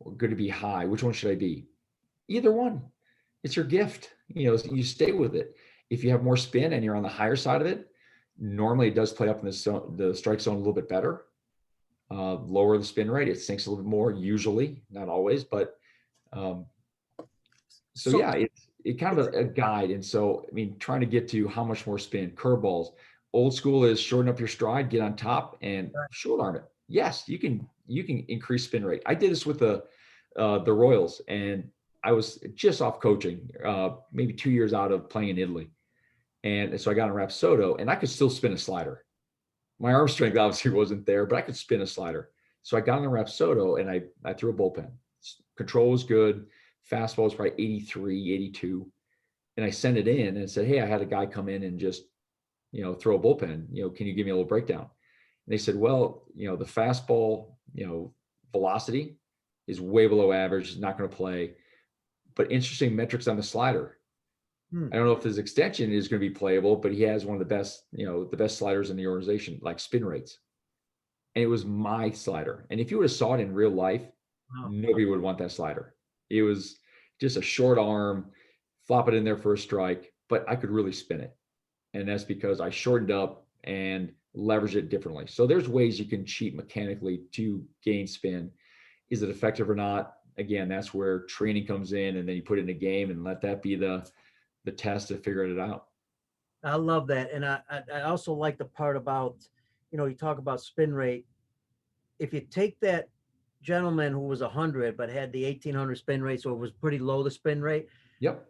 or good to be high? Which one should I be? Either one. It's your gift. You stay with it. If you have more spin and you're on the higher side of it, normally it does play up in the strike zone a little bit better. Lower the spin rate, it sinks a little bit more, usually, not always, but so yeah, it's kind of a guide. And so, I mean, trying to get to how much more spin, curveballs. Old school is shorten up your stride, get on top, and short arm it. Yes, you can increase spin rate. I did this with a the Royals, and I was just off coaching, maybe 2 years out of playing in Italy. And so I got on Rapsodo, and I could still spin a slider. My arm strength obviously wasn't there, but I could spin a slider. So I got on the Rapsodo, and I threw a bullpen. Control was good. Fastball was probably 83, 82. And I sent it in and said, hey, I had a guy come in and just, throw a bullpen. Can you give me a little breakdown? And they said, well, the fastball, velocity is way below average. He's not going to play. But interesting metrics on the slider. I don't know if his extension is going to be playable, but he has one of the best, the best sliders in the organization, like spin rates. And it was my slider. And if you would have saw it in real life, nobody would want that slider. It was just a short arm, flop it in there for a strike, but I could really spin it. And that's because I shortened up and leveraged it differently. So there's ways you can cheat mechanically to gain spin. Is it effective or not? Again, that's where training comes in, and then you put it in a game and let that be the test to figure it out. I love that. And I also like the part about, you talk about spin rate. If you take that gentleman who was 100 but had the 1800 spin rate, so it was pretty low, the spin rate. Yep.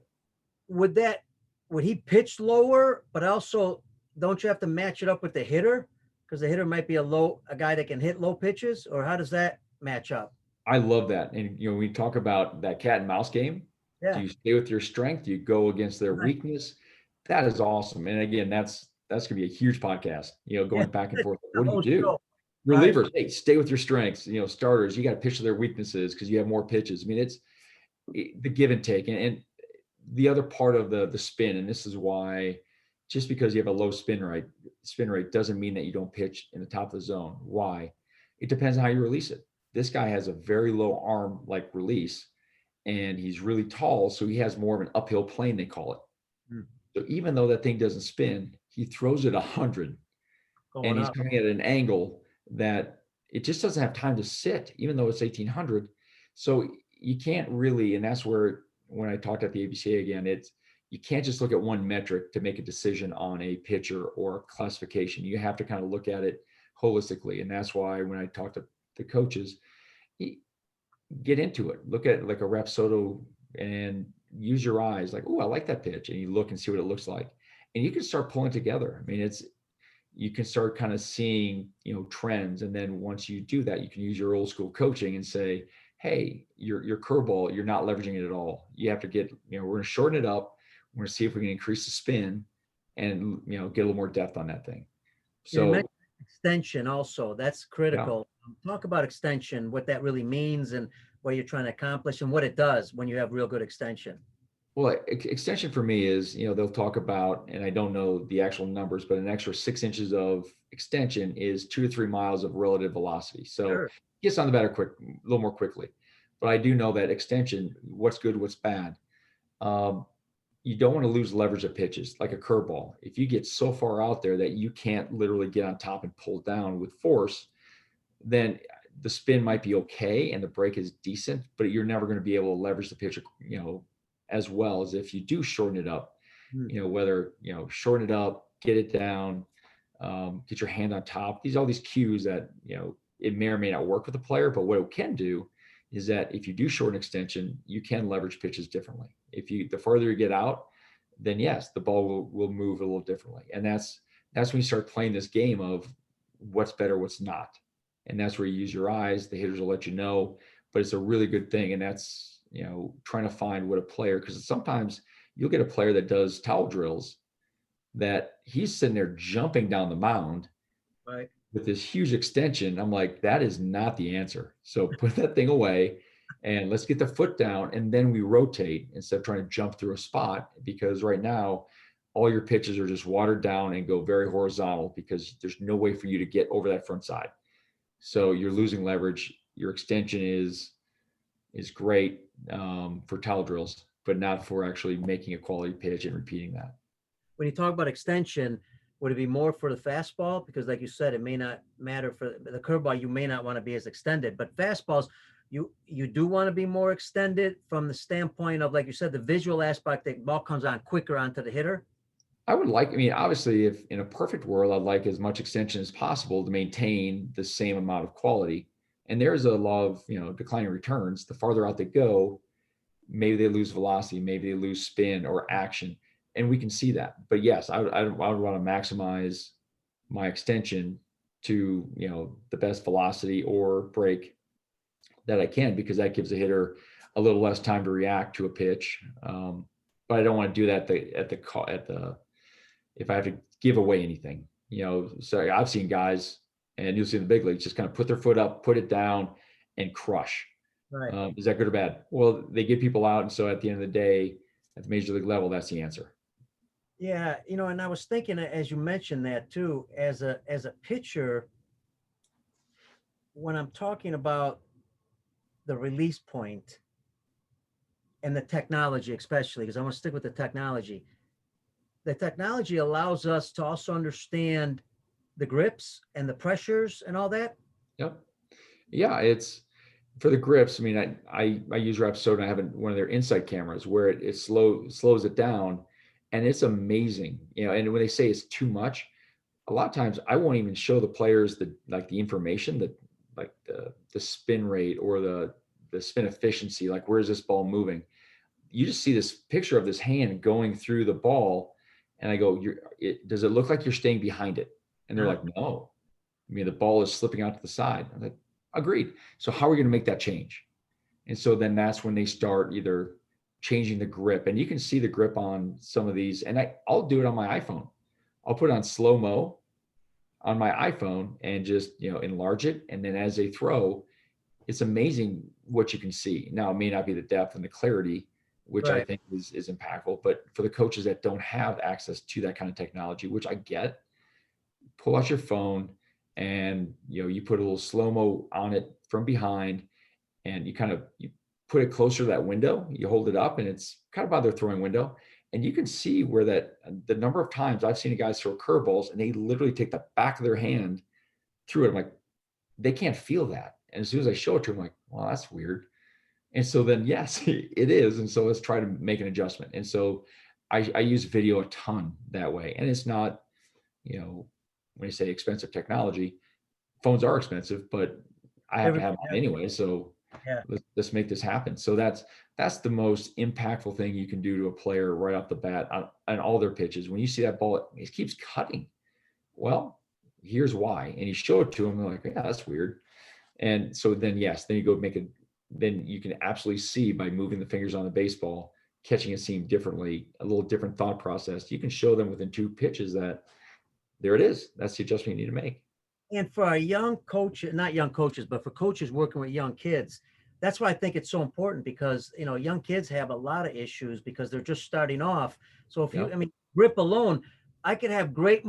Would he pitch lower, but also don't you have to match it up with the hitter? Because the hitter might be a guy that can hit low pitches, or how does that match up? I love that. And, we talk about that cat and mouse game. Yeah. Do you stay with your strength? Do you go against their weakness? That is awesome. And again, that's going to be a huge podcast, going back and forth. What do you do? Relievers, hey, stay with your strengths. Starters, you got to pitch to their weaknesses because you have more pitches. I mean, it's the give and take. And the other part of the spin, and this is why, just because you have a low spin rate doesn't mean that you don't pitch in the top of the zone. Why? It depends on how you release it. This guy has a very low arm like release, and he's really tall, so he has more of an uphill plane, they call it. So even though that thing doesn't spin, he throws it 100, and he's coming at an angle that it just doesn't have time to sit, even though it's 1800. So you can't really, and that's where, when I talked at the ABCA again, you can't just look at one metric to make a decision on a pitcher or classification. You have to kind of look at it holistically. And that's why when I talk to the coaches, get into it. Look at like a Rapsodo and use your eyes like, oh, I like that pitch. And you look and see what it looks like. And you can start pulling together. I mean, you can start kind of seeing, trends. And then once you do that, you can use your old school coaching and say, hey, your curveball, you're not leveraging it at all. You have to get, we're going to shorten it up. We're going to see if we can increase the spin and, get a little more depth on that thing. So extension also, that's critical. Yeah. Talk about extension, what that really means and what you're trying to accomplish and what it does when you have real good extension. Well, extension for me is, they'll talk about, and I don't know the actual numbers, but an extra 6 inches of extension is 2 to 3 miles of relative velocity. So it gets on the batter a little more quickly. But I do know that extension, what's good, what's bad. You don't want to lose leverage of pitches like a curveball. If you get so far out there that you can't literally get on top and pull down with force, then the spin might be okay and the break is decent, but you're never going to be able to leverage the pitcher, as well as if you do shorten it up, whether, shorten it up, get it down, get your hand on top. All these cues that, it may or may not work with the player, but what it can do is that if you do shorten extension, you can leverage pitches differently. The farther you get out, then yes, the ball will move a little differently. And that's when you start playing this game of what's better, what's not. And that's where you use your eyes. The hitters will let you know, but it's a really good thing. And that's, trying to find what a player, because sometimes you'll get a player that does towel drills that he's sitting there jumping down the mound with this huge extension. I'm like, that is not the answer. So put that thing away and let's get the foot down. And then we rotate instead of trying to jump through a spot, because right now all your pitches are just watered down and go very horizontal because there's no way for you to get over that front side. So you're losing leverage. Your extension is great for towel drills, but not for actually making a quality pitch and repeating that. When you talk about extension, would it be more for the fastball? Because like you said, it may not matter for the curveball. You may not want to be as extended, but fastballs, you do want to be more extended from the standpoint of, like you said, the visual aspect, the ball comes on quicker onto the hitter. Obviously, if in a perfect world, I'd like as much extension as possible to maintain the same amount of quality And there's a law of, declining returns. The farther out they go, maybe they lose velocity, maybe they lose spin or action. And we can see that. But yes, I would want to maximize my extension to, the best velocity or break that I can, because that gives a hitter a little less time to react to a pitch. But I don't want to do that if I have to give away anything, so I've seen guys, and you'll see in the big leagues, just kind of put their foot up, put it down, and crush. Right. Is that good or bad? Well, they get people out. And so at the end of the day, at the major league level, that's the answer. Yeah. And I was thinking, as you mentioned that too, as a pitcher, when I'm talking about the release point and the technology, especially, because I want to stick with the technology. The technology allows us to also understand the grips and the pressures and all that. Yep. Yeah, it's for the grips. I mean, I use Rapsodo. I have one of their insight cameras where it slows it down, and it's amazing. And when they say it's too much, a lot of times I won't even show the players the information, that like the spin rate or the spin efficiency, like where's this ball moving. You just see this picture of this hand going through the ball, and I go, does it look like you're staying behind it? And they're like, no. I mean, the ball is slipping out to the side. I'm like, agreed. So how are we going to make that change? And so then that's when they start either changing the grip, and you can see the grip on some of these. And I'll do it on my iPhone. I'll put it on slow-mo on my iPhone and just, enlarge it. And then as they throw, it's amazing what you can see. Now, it may not be the depth and the clarity, which Right. I think is impactful, but for the coaches that don't have access to that kind of technology, which I get, pull out your phone and, you put a little slow-mo on it from behind, and you put it closer to that window. You hold it up, and it's kind of by their throwing window. And you can see where the number of times I've seen guys throw curveballs and they literally take the back of their hand through it. I'm like, they can't feel that. And as soon as I show it to them, I'm like, well, that's weird. And so then, yes, it is. And so let's try to make an adjustment. And so I use video a ton that way. And it's not, when you say expensive technology, phones are expensive, but I have to have mine anyway. So Yeah. let's make this happen. So that's the most impactful thing you can do to a player right off the bat on all their pitches. When you see that ball, it keeps cutting. Well, here's why. And you show it to them, they're like, yeah, that's weird. And so then, yes, then you go then you can absolutely see by moving the fingers on the baseball, catching a seam differently, a little different thought process. You can show them within 2 pitches that there it is. That's the adjustment you need to make. And for a young coach, not young coaches, but for coaches working with young kids, that's why I think it's so important, because, young kids have a lot of issues because they're just starting off. So if Yep. grip alone, I could have great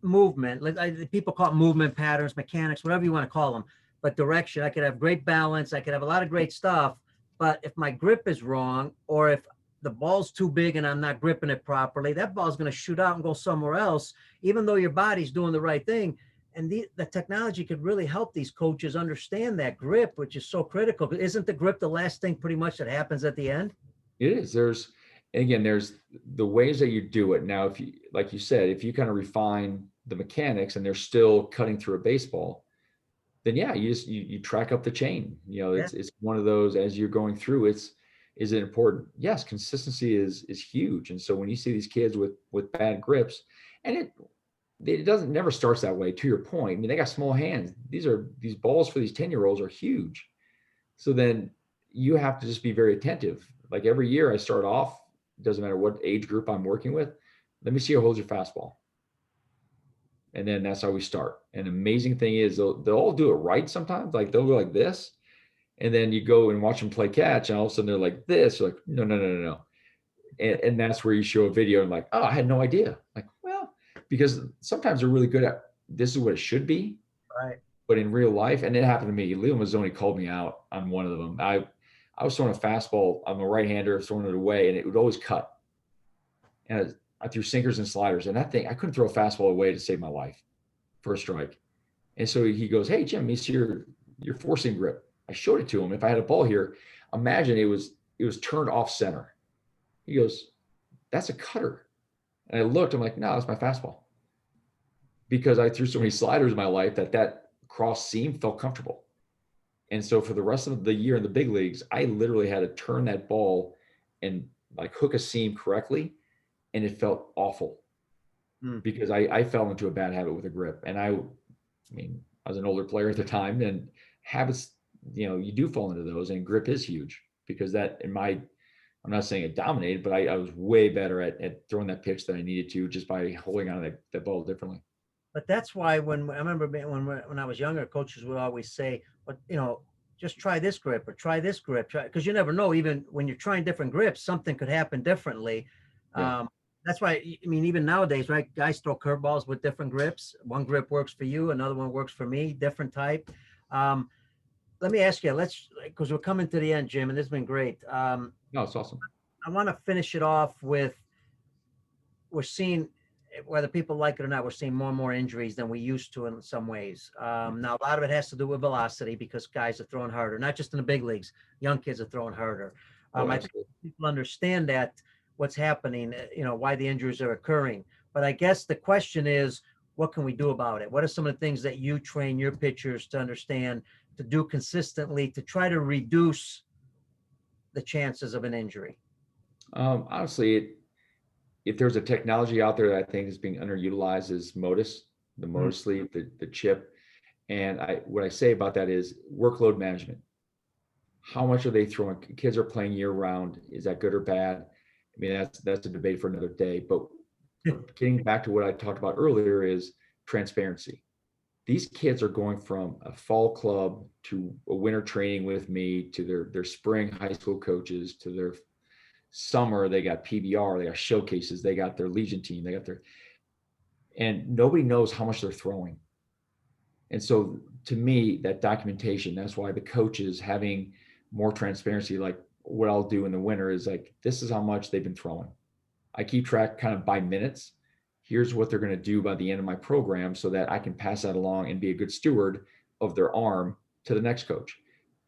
movement. Like people call it movement patterns, mechanics, whatever you want to call them, but direction. I could have great balance. I could have a lot of great stuff. But if my grip is wrong, or if the ball's too big and I'm not gripping it properly, that ball's going to shoot out and go somewhere else, even though your body's doing the right thing. And the technology could really help these coaches understand that grip, which is so critical. Isn't the grip the last thing pretty much that happens at the end? It is. There's the ways that you do it. Now, if you, like you said, if you kind of refine the mechanics and they're still cutting through a baseball, then yeah, you track up the chain. It's one of those, as you're going through, is it important? Yes, consistency is huge. And so when you see these kids with bad grips, and it doesn't never starts that way, to your point. I mean, they got small hands. These balls for these 10-year-olds are huge. So then you have to just be very attentive. Like every year I start off, doesn't matter what age group I'm working with, let me see how holds your fastball. And then that's how we start. And amazing thing is they'll all do it right sometimes. Like they'll go like this, and then you go and watch them play catch, and all of a sudden they're like this. You're like, no. And that's where you show a video and like, oh, I had no idea. Like, well, because sometimes they're really good at, this is what it should be. Right. But in real life, and it happened to me, Leo Mazzoni called me out on one of them. I was throwing a fastball. I'm a right-hander, throwing it away, and it would always cut. And I threw sinkers and sliders, and that thing, I couldn't throw a fastball away to save my life for a strike. And so he goes, hey, Jim, you see your forcing grip. I showed it to him. If I had a ball here, imagine it was turned off center. He goes, that's a cutter. And I looked, I'm like, no, that's my fastball. Because I threw so many sliders in my life that cross seam felt comfortable. And so for the rest of the year in the big leagues, I literally had to turn that ball and like hook a seam correctly. And it felt awful Mm. because I fell into a bad habit with a grip. And I mean, I was an older player at the time, and habits, you do fall into those, and grip is huge because that I'm not saying it dominated, but I was way better at throwing that pitch than I needed to just by holding on to that ball differently. But that's why when I remember when I was younger, coaches would always say, "But just try this grip or try this grip," because you never know. Even when you're trying different grips, something could happen differently. Yeah. That's why I mean, even nowadays, right? Guys throw curveballs with different grips. One grip works for you, another one works for me, different type. Um, Let me ask you, because we're coming to the end, Jim, and this has been great. No, it's awesome. I want to finish it off with we're seeing, whether people like it or not, we're seeing more and more injuries than we used to in some ways. Now, a lot of it has to do with velocity because guys are throwing harder, not just in the big leagues. Young kids are throwing harder. Oh, I think absolutely. people understand that what's happening, why the injuries are occurring. But I guess the question is, what can we do about it? What are some of the things that you train your pitchers to understand, to do consistently, to try to reduce the chances of an injury? Honestly, if there's a technology out there that I think is being underutilized is Motus, the Mm. Motus sleeve, the chip. And what I say about that is workload management. How much are they throwing? Kids are playing year round. Is that good or bad? I mean, that's a debate for another day. But getting back to what I talked about earlier is transparency. These kids are going from a fall club to a winter training with me to their spring high school coaches to their summer. They got PBR, they got showcases, they got their Legion team, and nobody knows how much they're throwing. And so to me, that documentation, that's why the coaches having more transparency, like what I'll do in the winter is like, this is how much they've been throwing. I keep track kind of by minutes. Here's what they're going to do by the end of my program so that I can pass that along and be a good steward of their arm to the next coach.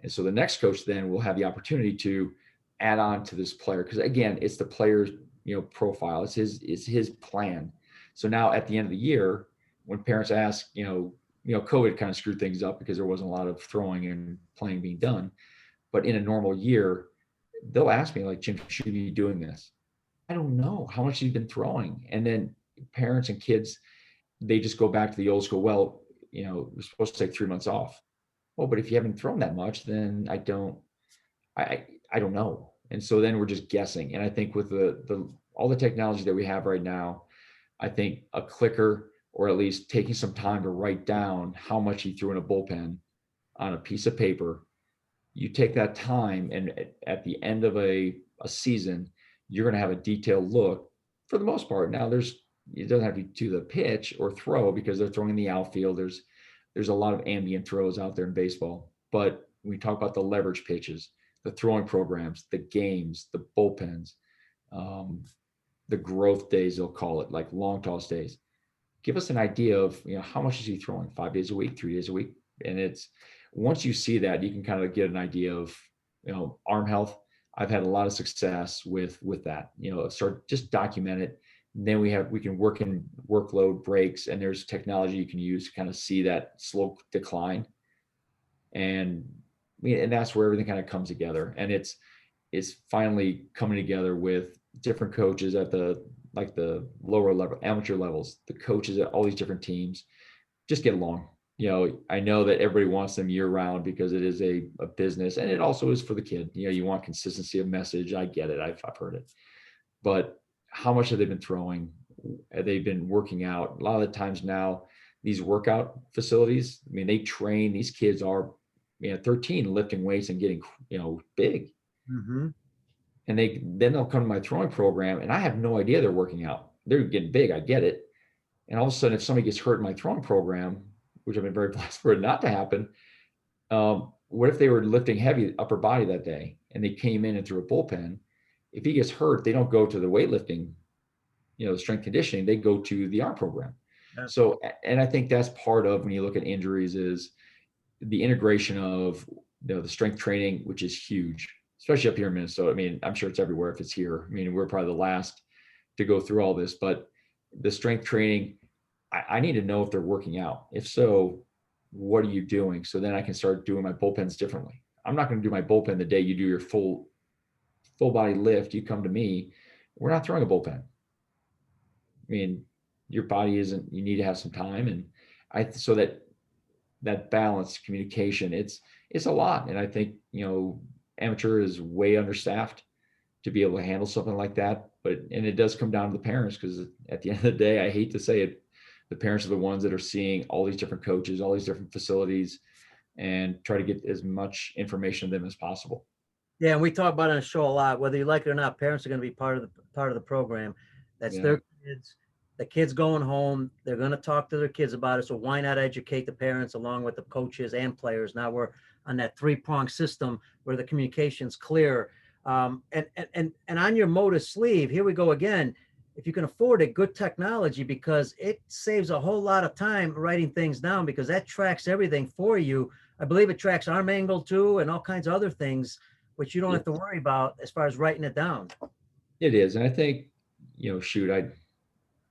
And so the next coach then will have the opportunity to add on to this player. Because again, it's the player's, profile. It's his plan. So now at the end of the year, when parents ask, COVID kind of screwed things up because there wasn't a lot of throwing and playing being done. But in a normal year, they'll ask me like, Jim, should you be doing this? I don't know how much you've been throwing. And then parents and kids, they just go back to the old school. Well, we're supposed to take 3 months off. Well, but if you haven't thrown that much, then I don't know. And so then we're just guessing. And I think with the all the technology that we have right now, I think a clicker or at least taking some time to write down how much he threw in a bullpen on a piece of paper, you take that time and at the end of a season, you're going to have a detailed look for the most part. Now it doesn't have to do the pitch or throw because they're throwing in the outfield. There's a lot of ambient throws out there in baseball, but when we talk about the leverage pitches, the throwing programs, the games, the bullpens, the growth days, they'll call it, like long toss days. Give us an idea of, how much is he throwing 5 days a week, 3 days a week? And it's, once you see that, you can kind of get an idea of, arm health. I've had a lot of success with that, start just document it. And then we can work in workload breaks, and there's technology you can use to kind of see that slow decline. And that's where everything kind of comes together. And it's finally coming together with different coaches at the lower level, amateur levels, the coaches at all these different teams just get along. I know that everybody wants them year round because it is a business, and it also is for the kid. You want consistency of message. I get it. I've heard it. But how much have they been throwing? Have they been working out? A lot of the times now, these workout facilities, they train, these kids are 13 lifting weights and getting, big. Mm-hmm. And then they'll come to my throwing program and I have no idea they're working out. They're getting big. I get it. And all of a sudden, if somebody gets hurt in my throwing program, which I've been very blessed for it not to happen, what if they were lifting heavy upper body that day and they came in and threw a bullpen? If he gets hurt, they don't go to the weightlifting, the strength conditioning, they go to the arm program. Yeah. So, and I think that's part of when you look at injuries is the integration of the strength training, which is huge, especially up here in Minnesota. I'm sure it's everywhere if it's here. We're probably the last to go through all this, but the strength training, I need to know if they're working out. If so, what are you doing? So then I can start doing my bullpens differently. I'm not going to do my bullpen the day you do your full body lift. You come to me, we're not throwing a bullpen. I mean, your body isn't, you need to have some time. And so that balanced communication, it's a lot. And I think, amateur is way understaffed to be able to handle something like that. And it does come down to the parents, because at the end of the day, I hate to say it, the parents are the ones that are seeing all these different coaches, all these different facilities, and try to get as much information to them as possible. Yeah, and we talk about it on the show a lot. Whether you like it or not, parents are going to be part of the program. That's their kids. The kids going home, they're going to talk to their kids about it. So why not educate the parents along with the coaches and players? Now we're on that three-pronged system where the communication's clear. And on your Motus sleeve, here we go again. If you can afford it, good technology, because it saves a whole lot of time writing things down, because that tracks everything for you. I believe it tracks arm angle too, and all kinds of other things, which you don't have to worry about as far as writing it down. It is. And I think, shoot,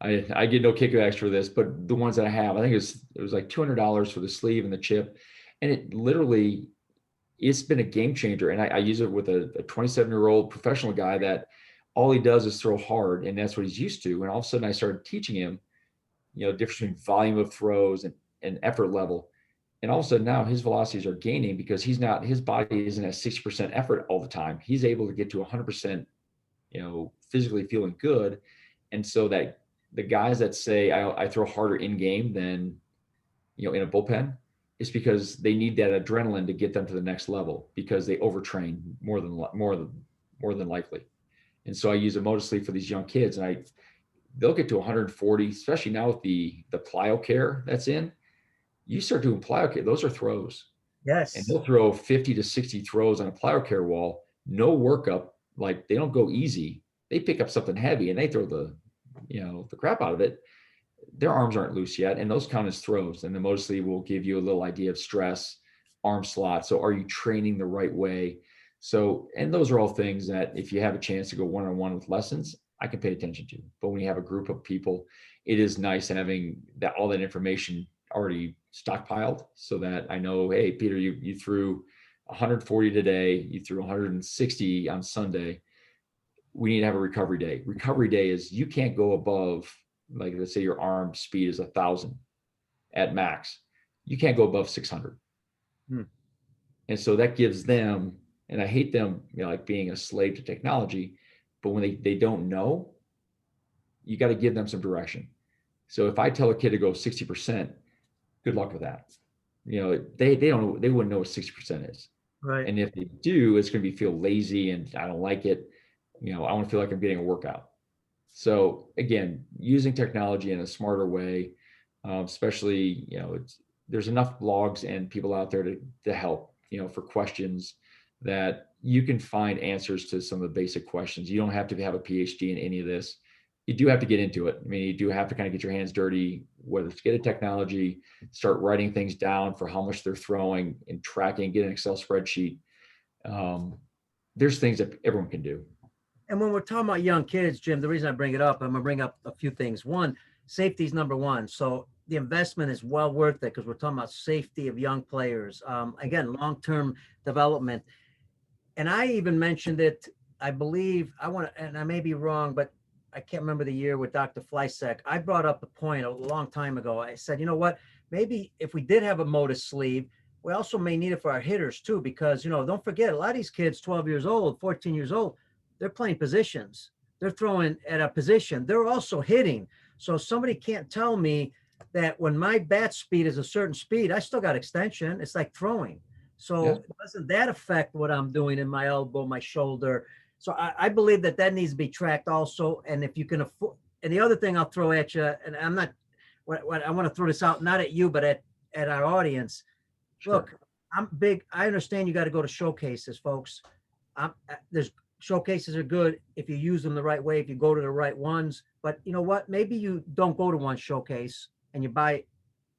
I get no kickbacks for this, but the ones that I have, I think it was like $200 for the sleeve and the chip. And it literally, it's been a game changer. And I use it with a 27-year-old professional guy that all he does is throw hard, and that's what he's used to. And all of a sudden I started teaching him, difference between volume of throws and effort level. And all of a sudden now his velocities are gaining, because his body isn't at 60% effort all the time. He's able to get to 100%, physically feeling good. And so that the guys that say I throw harder in game than, in a bullpen, is because they need that adrenaline to get them to the next level, because they overtrain more than likely. And so I use a Motus sleeve for these young kids, and they'll get to 140, especially now with the plyo care that's in. You start doing plyo care, those are throws. Yes. And they'll throw 50 to 60 throws on a plyo care wall, no workup. Like, they don't go easy. They pick up something heavy and they throw the crap out of it. Their arms aren't loose yet, and those count as throws. And the Motus sleeve will give you a little idea of stress, arm slot. So are you training the right way? So, and those are all things that if you have a chance to go one-on-one with lessons, I can pay attention to. But when you have a group of people, it is nice having all that information already stockpiled, so that I know, hey, Peter, you threw 140 today, you threw 160 on Sunday. We need to have a recovery day. Recovery day is, you can't go above, like, let's say your arm speed is 1,000 at max. You can't go above 600. And so that gives them, and I hate them, like being a slave to technology, but when they don't know, you got to give them some direction. So if I tell a kid to go 60%, good luck with that. They don't, they wouldn't know what 60% is. Right. And if they do, it's going to feel lazy, and I don't like it. I want to feel like I'm getting a workout. So again, using technology in a smarter way, especially, there's enough blogs and people out there to help, for questions, that you can find answers to some of the basic questions. You don't have to have a PhD in any of this. You do have to get into it. I mean, you do have to kind of get your hands dirty, whether it's get a technology, start writing things down for how much they're throwing and tracking, get an Excel spreadsheet. There's things that everyone can do. And when we're talking about young kids, Jim, the reason I bring it up, I'm going to bring up a few things. One, safety is number one. So the investment is well worth it, because we're talking about safety of young players. Again, long-term development. And I even mentioned it, I believe, and I may be wrong, but I can't remember the year, with Dr. Fleisek. I brought up the point a long time ago. I said, you know what, maybe if we did have a Motus sleeve, we also may need it for our hitters too, because, don't forget, a lot of these kids, 12 years old, 14 years old, they're playing positions. They're throwing at a position. They're also hitting. So somebody can't tell me that when my bat speed is a certain speed, I still got extension. It's like throwing. So doesn't that affect what I'm doing in my elbow, my shoulder? So I believe that needs to be tracked also. And if you can afford, and the other thing I'll throw at you, and I'm not, what I want to throw this out, not at you, but at our audience. Sure. Look, I'm big. I understand you got to go to showcases, folks. There's showcases are good if you use them the right way, if you go to the right ones. But you know what? Maybe you don't go to one showcase and you buy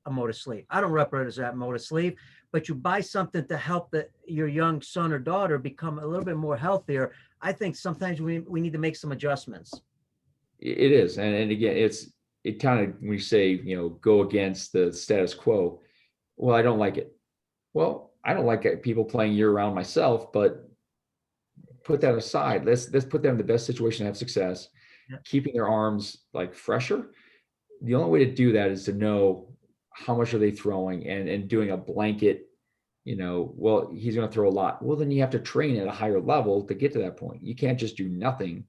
a Motus sleeve. I don't represent Motus sleeve, but you buy something to help your young son or daughter become a little bit more healthier. I think sometimes we need to make some adjustments. It is. And again, it kind of, when we say, go against the status quo, Well, I don't like it. Well, I don't like people playing year round myself, but put that aside. Let's put them in the best situation to have success, Yeah. keeping their arms like fresher. The only way to do that is to know how much are they throwing, and doing a blanket, well, he's going to throw a lot. Well, then you have to train at a higher level to get to that point. You can't just do nothing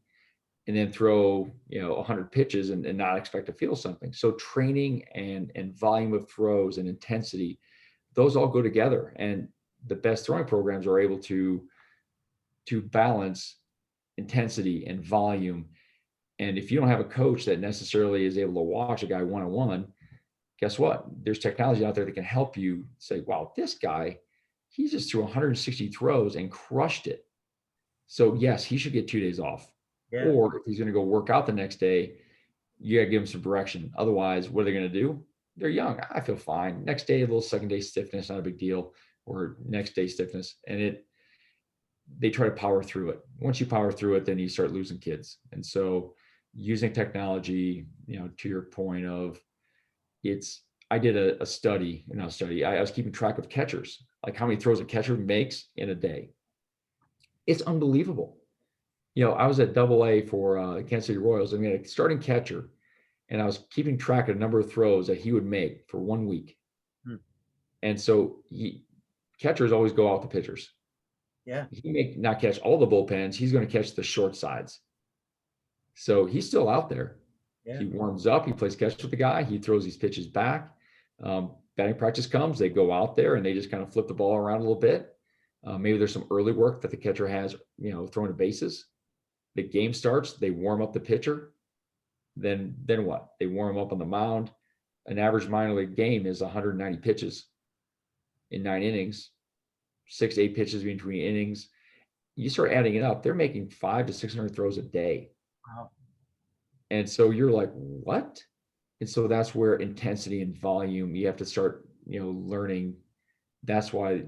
and then throw, 100 pitches and not expect to feel something. So training and volume of throws and intensity, those all go together. And the best throwing programs are able to balance intensity and volume. And if you don't have a coach that necessarily is able to watch a guy one-on-one, guess what? There's technology out there that can help you say, wow, this guy, he just threw 160 throws and crushed it. So yes, he should get 2 days off. Yeah. Or if he's going to go work out the next day, you got to give him some direction. Otherwise, what are they going to do? They're young. I feel fine. Next day, a little second day stiffness, not a big deal. Or next day stiffness. And they try to power through it. Once you power through it, then you start losing kids. And so using technology, to your point of I did a study, I was keeping track of catchers, like how many throws a catcher makes in a day. It's unbelievable. I was at AA for Kansas City Royals. I mean, a starting catcher, and I was keeping track of the number of throws that he would make for 1 week. And so catchers always go out the pitchers. Yeah. He may not catch all the bullpens. He's going to catch the short sides. So he's still out there. Yeah. He warms up. He plays catch with the guy. He throws these pitches back. Batting practice comes. They go out there and they just kind of flip the ball around a little bit. Maybe there's some early work that the catcher has, throwing the bases. The game starts. They warm up the pitcher. Then what? They warm him up on the mound. An average minor league game is 190 pitches in 9 innings. 6 to 8 pitches between innings. You start adding it up, they're making 500 to 600 throws a day. Wow. And so you're like, what? And so that's where intensity and volume, you have to start, learning. That's why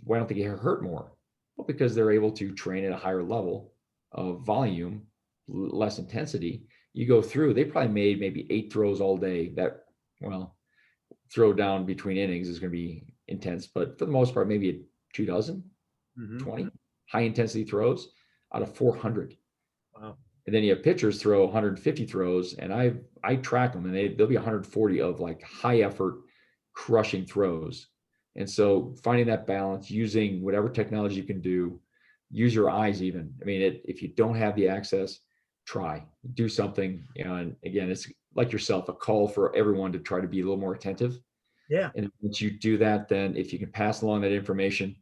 don't they get hurt more? Well, because they're able to train at a higher level of volume, less intensity. You go through, they probably made maybe 8 throws all day. That, throw down between innings is going to be intense, but for the most part, maybe 2 dozen, 20 high intensity throws out of 400. Wow. And then you have pitchers throw 150 throws, and I track them, and they'll be 140 of like high effort crushing throws. And so finding that balance, using whatever technology you can do, use your eyes even. I mean, if you don't have the access, do something. And again, it's like yourself, a call for everyone to try to be a little more attentive. Yeah. And once you do that, then if you can pass along that information,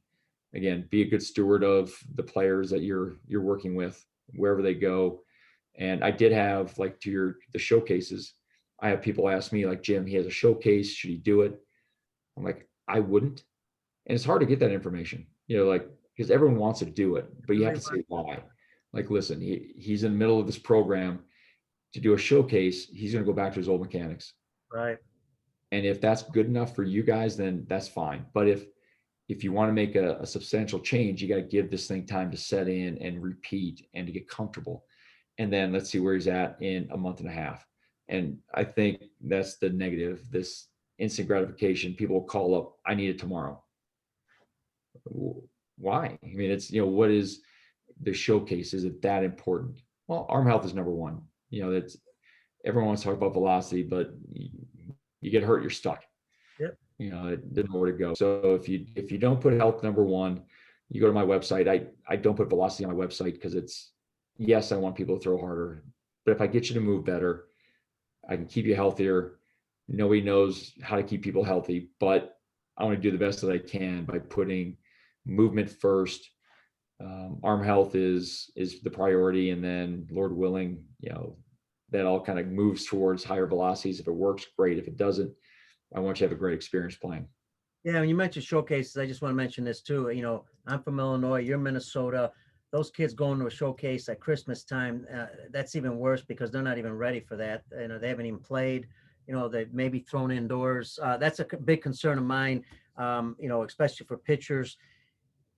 again, be a good steward of the players that you're working with wherever they go. And I did have, like, to the showcases, I have people ask me, like, Jim, he has a showcase, should he do it? I'm like, I wouldn't. And it's hard to get that information, because everyone wants to do it, but you have to say why. Like, listen, he's in the middle of this program to do a showcase. He's going to go back to his old mechanics. Right. And if that's good enough for you guys, then that's fine. But if you want to make a substantial change, you got to give this thing time to set in and repeat and to get comfortable. And then let's see where he's at in a month and a half. And I think that's the negative, this instant gratification. People will call up, I need it tomorrow. Why? I mean, it's, what is the showcase? Is it that important? Well, arm health is number one. That's, everyone wants to talk about velocity, but you get hurt, you're stuck. Yep. It didn't know where to go. So if you don't put health number one, you go to my website. I don't put velocity on my website because yes, I want people to throw harder, but if I get you to move better, I can keep you healthier. Nobody knows how to keep people healthy, but I want to do the best that I can by putting movement first. Arm health is the priority, and then Lord willing, that all kind of moves towards higher velocities. If it works, great. If it doesn't, I want you to have a great experience playing. Yeah, when you mentioned showcases, I just want to mention this too. I'm from Illinois, you're Minnesota. Those kids going to a showcase at Christmas time, that's even worse because they're not even ready for that. They haven't even played. They may be thrown indoors. That's a big concern of mine, especially for pitchers.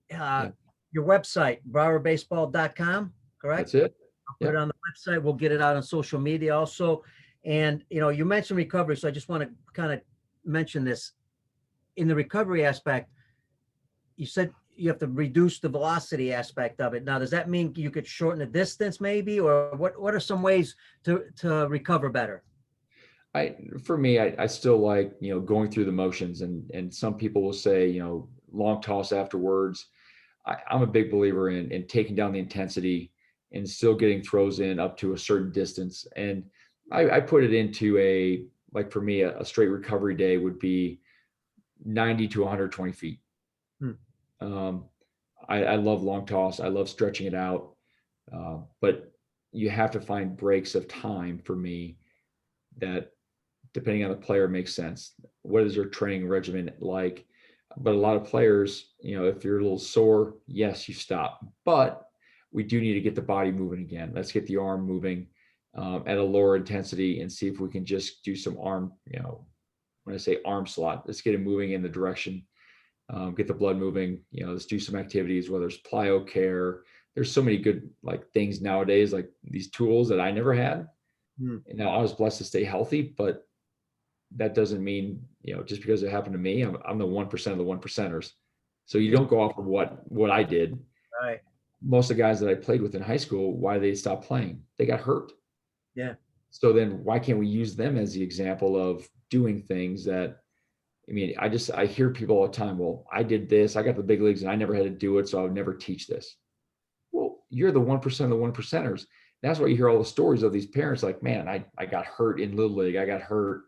Your website, browerbaseball.com, correct? That's it. I'll put it on the website. We'll get it out on social media also. And, you mentioned recovery, so I just want to kind of mention this. in the recovery aspect, you said you have to reduce the velocity aspect of it. Now, does that mean you could shorten the distance maybe, or what are some ways to recover better? For me, I still like, going through the motions, and some people will say, long toss afterwards. I'm a big believer in taking down the intensity and still getting throws in up to a certain distance. And I put it into like for me, a straight recovery day would be 90 to 120 feet. Hmm. Um, I love long toss. I love stretching it out. But you have to find breaks of time for me that, depending on the player, makes sense. What is their training regimen like? But a lot of players, if you're a little sore, yes, you stop. But we do need to get the body moving again. Let's get the arm moving at a lower intensity and see if we can just do some arm, when I say arm slot, let's get it moving in the direction, get the blood moving, let's do some activities, whether it's plyo care. There's so many good like things nowadays, like these tools that I never had. Hmm. And now I was blessed to stay healthy, but that doesn't mean, just because it happened to me, I'm the 1% of the 1%ers. So you don't go off of what I did. Right. Most of the guys that I played with in high school, why they stopped playing? They got hurt. Yeah. So then why can't we use them as the example of doing things that, I hear people all the time, well, I did this, I got the big leagues and I never had to do it, so I would never teach this. Well, you're the 1% of the 1%ers. That's why you hear all the stories of these parents like, man, I got hurt in Little League. I got hurt,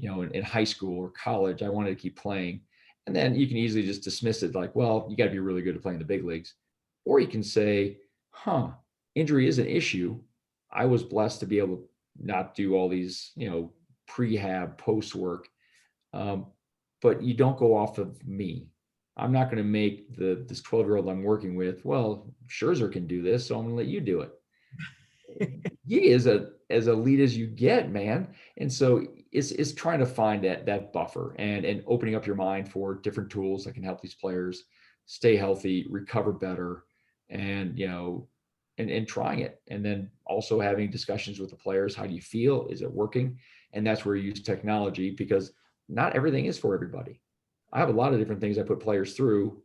in high school or college. I wanted to keep playing. And then you can easily just dismiss it like, well, you got to be really good at playing the big leagues. Or you can say, injury is an issue. I was blessed to be able to not do all these, prehab, post work. But you don't go off of me. I'm not going to make this 12-year-old I'm working with, well, Scherzer can do this, so I'm going to let you do it. He is as elite as you get, man. And so it's trying to find that buffer and opening up your mind for different tools that can help these players stay healthy, recover better, and and trying it. And then also having discussions with the players. How do you feel? Is it working? And that's where you use technology, because not everything is for everybody. I have a lot of different things I put players through.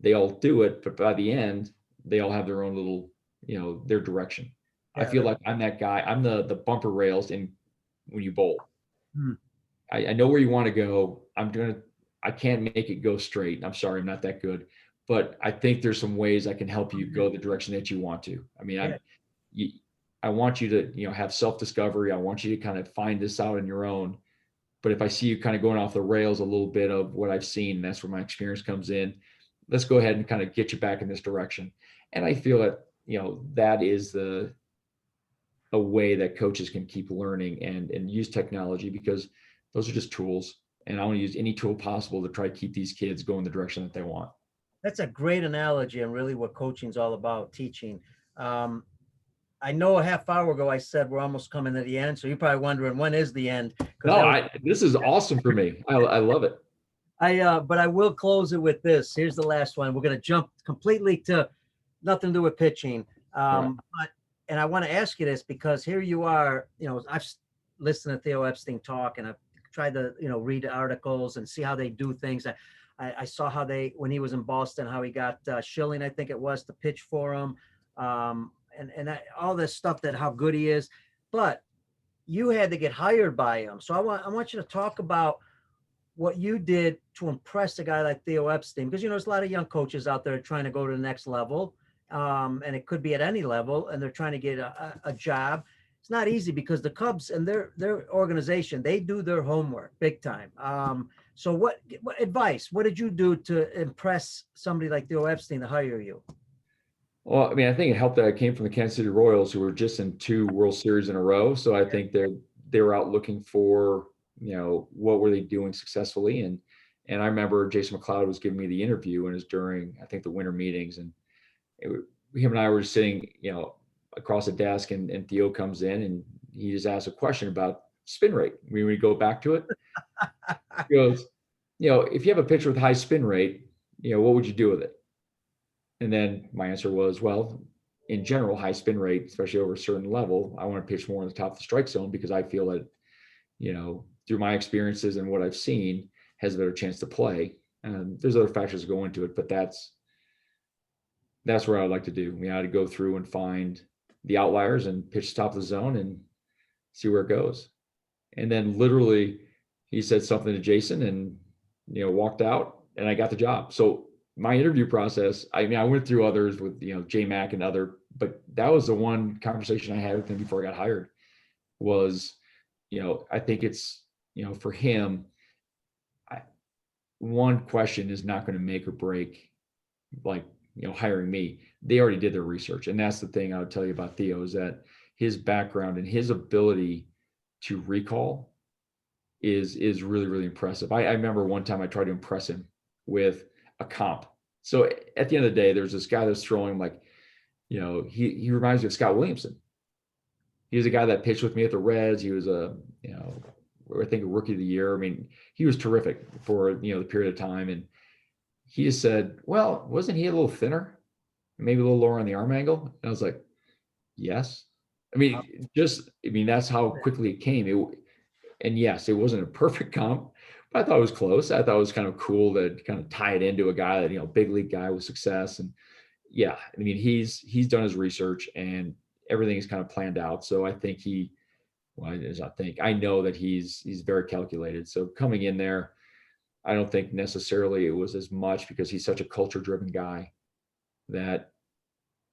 They all do it, but by the end, they all have their own little, their direction. Yeah, I feel like I'm that guy. I'm the bumper rails in when you bowl. Hmm. I know where you want to go. I can't make it go straight. I'm sorry, I'm not that good. But I think there's some ways I can help you go the direction that you want to. I want you to, have self-discovery. I want you to kind of find this out on your own. But if I see you kind of going off the rails a little bit of what I've seen, that's where my experience comes in. Let's go ahead and kind of get you back in this direction. And I feel that, that is a way that coaches can keep learning and use technology, because those are just tools. And I want to use any tool possible to try to keep these kids going the direction that they want. That's a great analogy, and really what coaching is all about, teaching. I know a half hour ago I said we're almost coming to the end, so you're probably wondering when is the end. No, this is awesome for me. I love it. But I will close it with this. Here's the last one. We're going to jump completely to nothing to do with pitching. Right. And I want to ask you this because here you are, I've listened to Theo Epstein talk, and I've tried to, read articles and see how they do things. I saw how when he was in Boston, how he got Schilling, I think it was, to pitch for him. All this stuff, that how good he is, but you had to get hired by him. So I want you to talk about what you did to impress a guy like Theo Epstein, because, there's a lot of young coaches out there trying to go to the next level. And it could be at any level, and they're trying to get a job. It's not easy because the Cubs and their organization, they do their homework big time. So what advice, what did you do to impress somebody like Theo Epstein to hire you? Well, I think it helped that I came from the Kansas City Royals, who were just in 2 World Series in a row. So I think they were out looking for, what were they doing successfully. And I remember Jason McLeod was giving me the interview, and it was during, I think, the winter meetings. And him and I were sitting, across the desk, and Theo comes in and he just asked a question about spin rate. We go back to it. He goes, if you have a pitcher with high spin rate, what would you do with it? And then my answer was, well, in general, high spin rate, especially over a certain level, I want to pitch more in the top of the strike zone, because I feel that, through my experiences and what I've seen, has a better chance to play. And there's other factors that go into it, but that's where I'd like to do. I had to go through and find the outliers and pitch top of the zone and see where it goes. And then literally he said something to Jason and, walked out, and I got the job. So my interview process, I went through others with, J Mac and but that was the one conversation I had with him before I got hired was, I think it's, for him, one question is not going to make or break, like, hiring me. They already did their research. And that's the thing I would tell you about Theo is that his background and his ability to recall is really, really impressive. I remember one time I tried to impress him with a comp. So at the end of the day, there's this guy that's throwing like, he reminds me of Scott Williamson. He was a guy that pitched with me at the Reds. He was I think a rookie of the year. I mean, he was terrific for, the period of time. And he just said, well, wasn't he a little thinner? Maybe a little lower on the arm angle? And I was like, yes. That's how quickly it came. And yes, it wasn't a perfect comp, but I thought it was close. I thought it was kind of cool to kind of tie it into a guy that, big league guy with success. And yeah, he's done his research and everything is kind of planned out. So I think I know that he's very calculated. So coming in there, I don't think necessarily it was as much because he's such a culture-driven guy that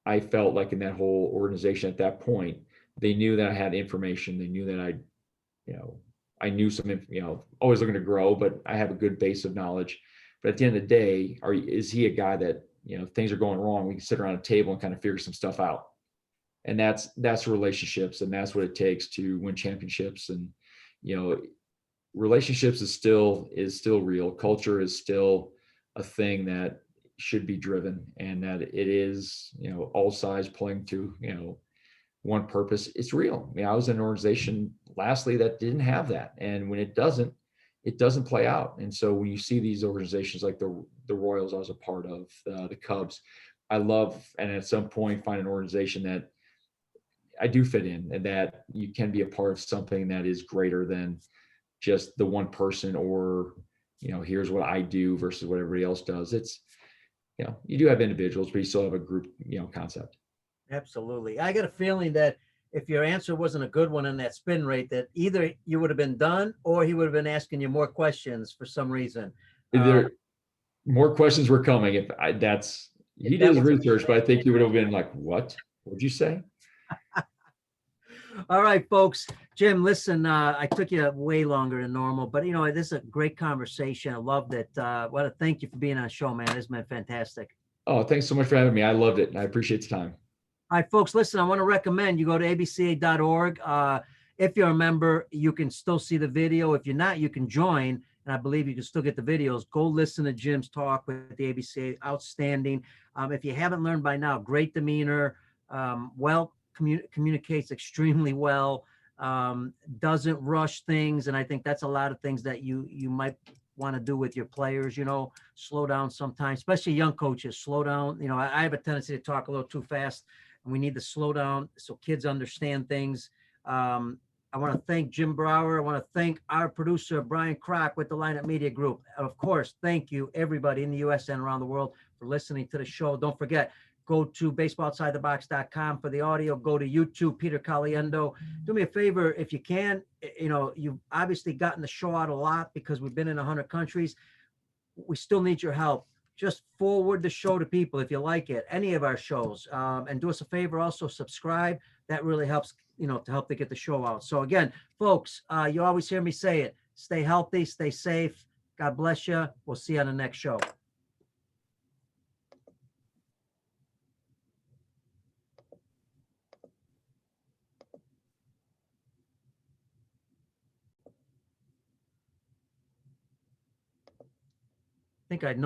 I felt like in that whole organization at that point, they knew that I had information. They knew that I knew some, always looking to grow, but I have a good base of knowledge. But at the end of the day, is he a guy that, things are going wrong, we can sit around a table and kind of figure some stuff out. And that's relationships, and that's what it takes to win championships. And, relationships is still real. Culture is still a thing that should be driven, and that it is, all sides playing to, one purpose. It's real. I was in an organization lastly that didn't have that. And when it doesn't play out. And so when you see these organizations like the Royals I was a part of, the Cubs, I love, and at some point find an organization that I do fit in and that you can be a part of something that is greater than just the one person or, here's what I do versus what everybody else does. It's, you do have individuals, but you still have a group, concept. Absolutely. I got a feeling that if your answer wasn't a good one in that spin rate, that either you would have been done or he would have been asking you more questions for some reason. More questions were coming. He did his research, but I think he would have been like, what would you say? All right, folks. Jim, listen, I took you way longer than normal, but this is a great conversation. I loved it. I want to thank you for being on the show, man. This has been fantastic. Oh, thanks so much for having me. I loved it. I appreciate the time. All right, folks, listen, I want to recommend you go to abca.org. If you're a member, you can still see the video. If you're not, you can join. And I believe you can still get the videos. Go listen to Jim's talk with the ABCA. Outstanding. If you haven't learned by now, great demeanor, communicates extremely well, doesn't rush things. And I think that's a lot of things that you might want to do with your players, slow down sometimes, especially young coaches, slow down. I have a tendency to talk a little too fast, and we need to slow down so kids understand things. I want to thank Jim Brower. I want to thank our producer, Brian Kroc with the Lineup Media Group. And of course, thank you everybody in the US and around the world for listening to the show. Don't forget, go to baseballoutsidethebox.com for the audio. Go to YouTube, Peter Caliendo. Do me a favor if you can. You've obviously gotten the show out a lot because we've been in 100 countries. We still need your help. Just forward the show to people if you like it, any of our shows. And do us a favor, also subscribe. That really helps, to help to get the show out. So again, folks, you always hear me say it. Stay healthy, stay safe. God bless you. We'll see you on the next show. I think I know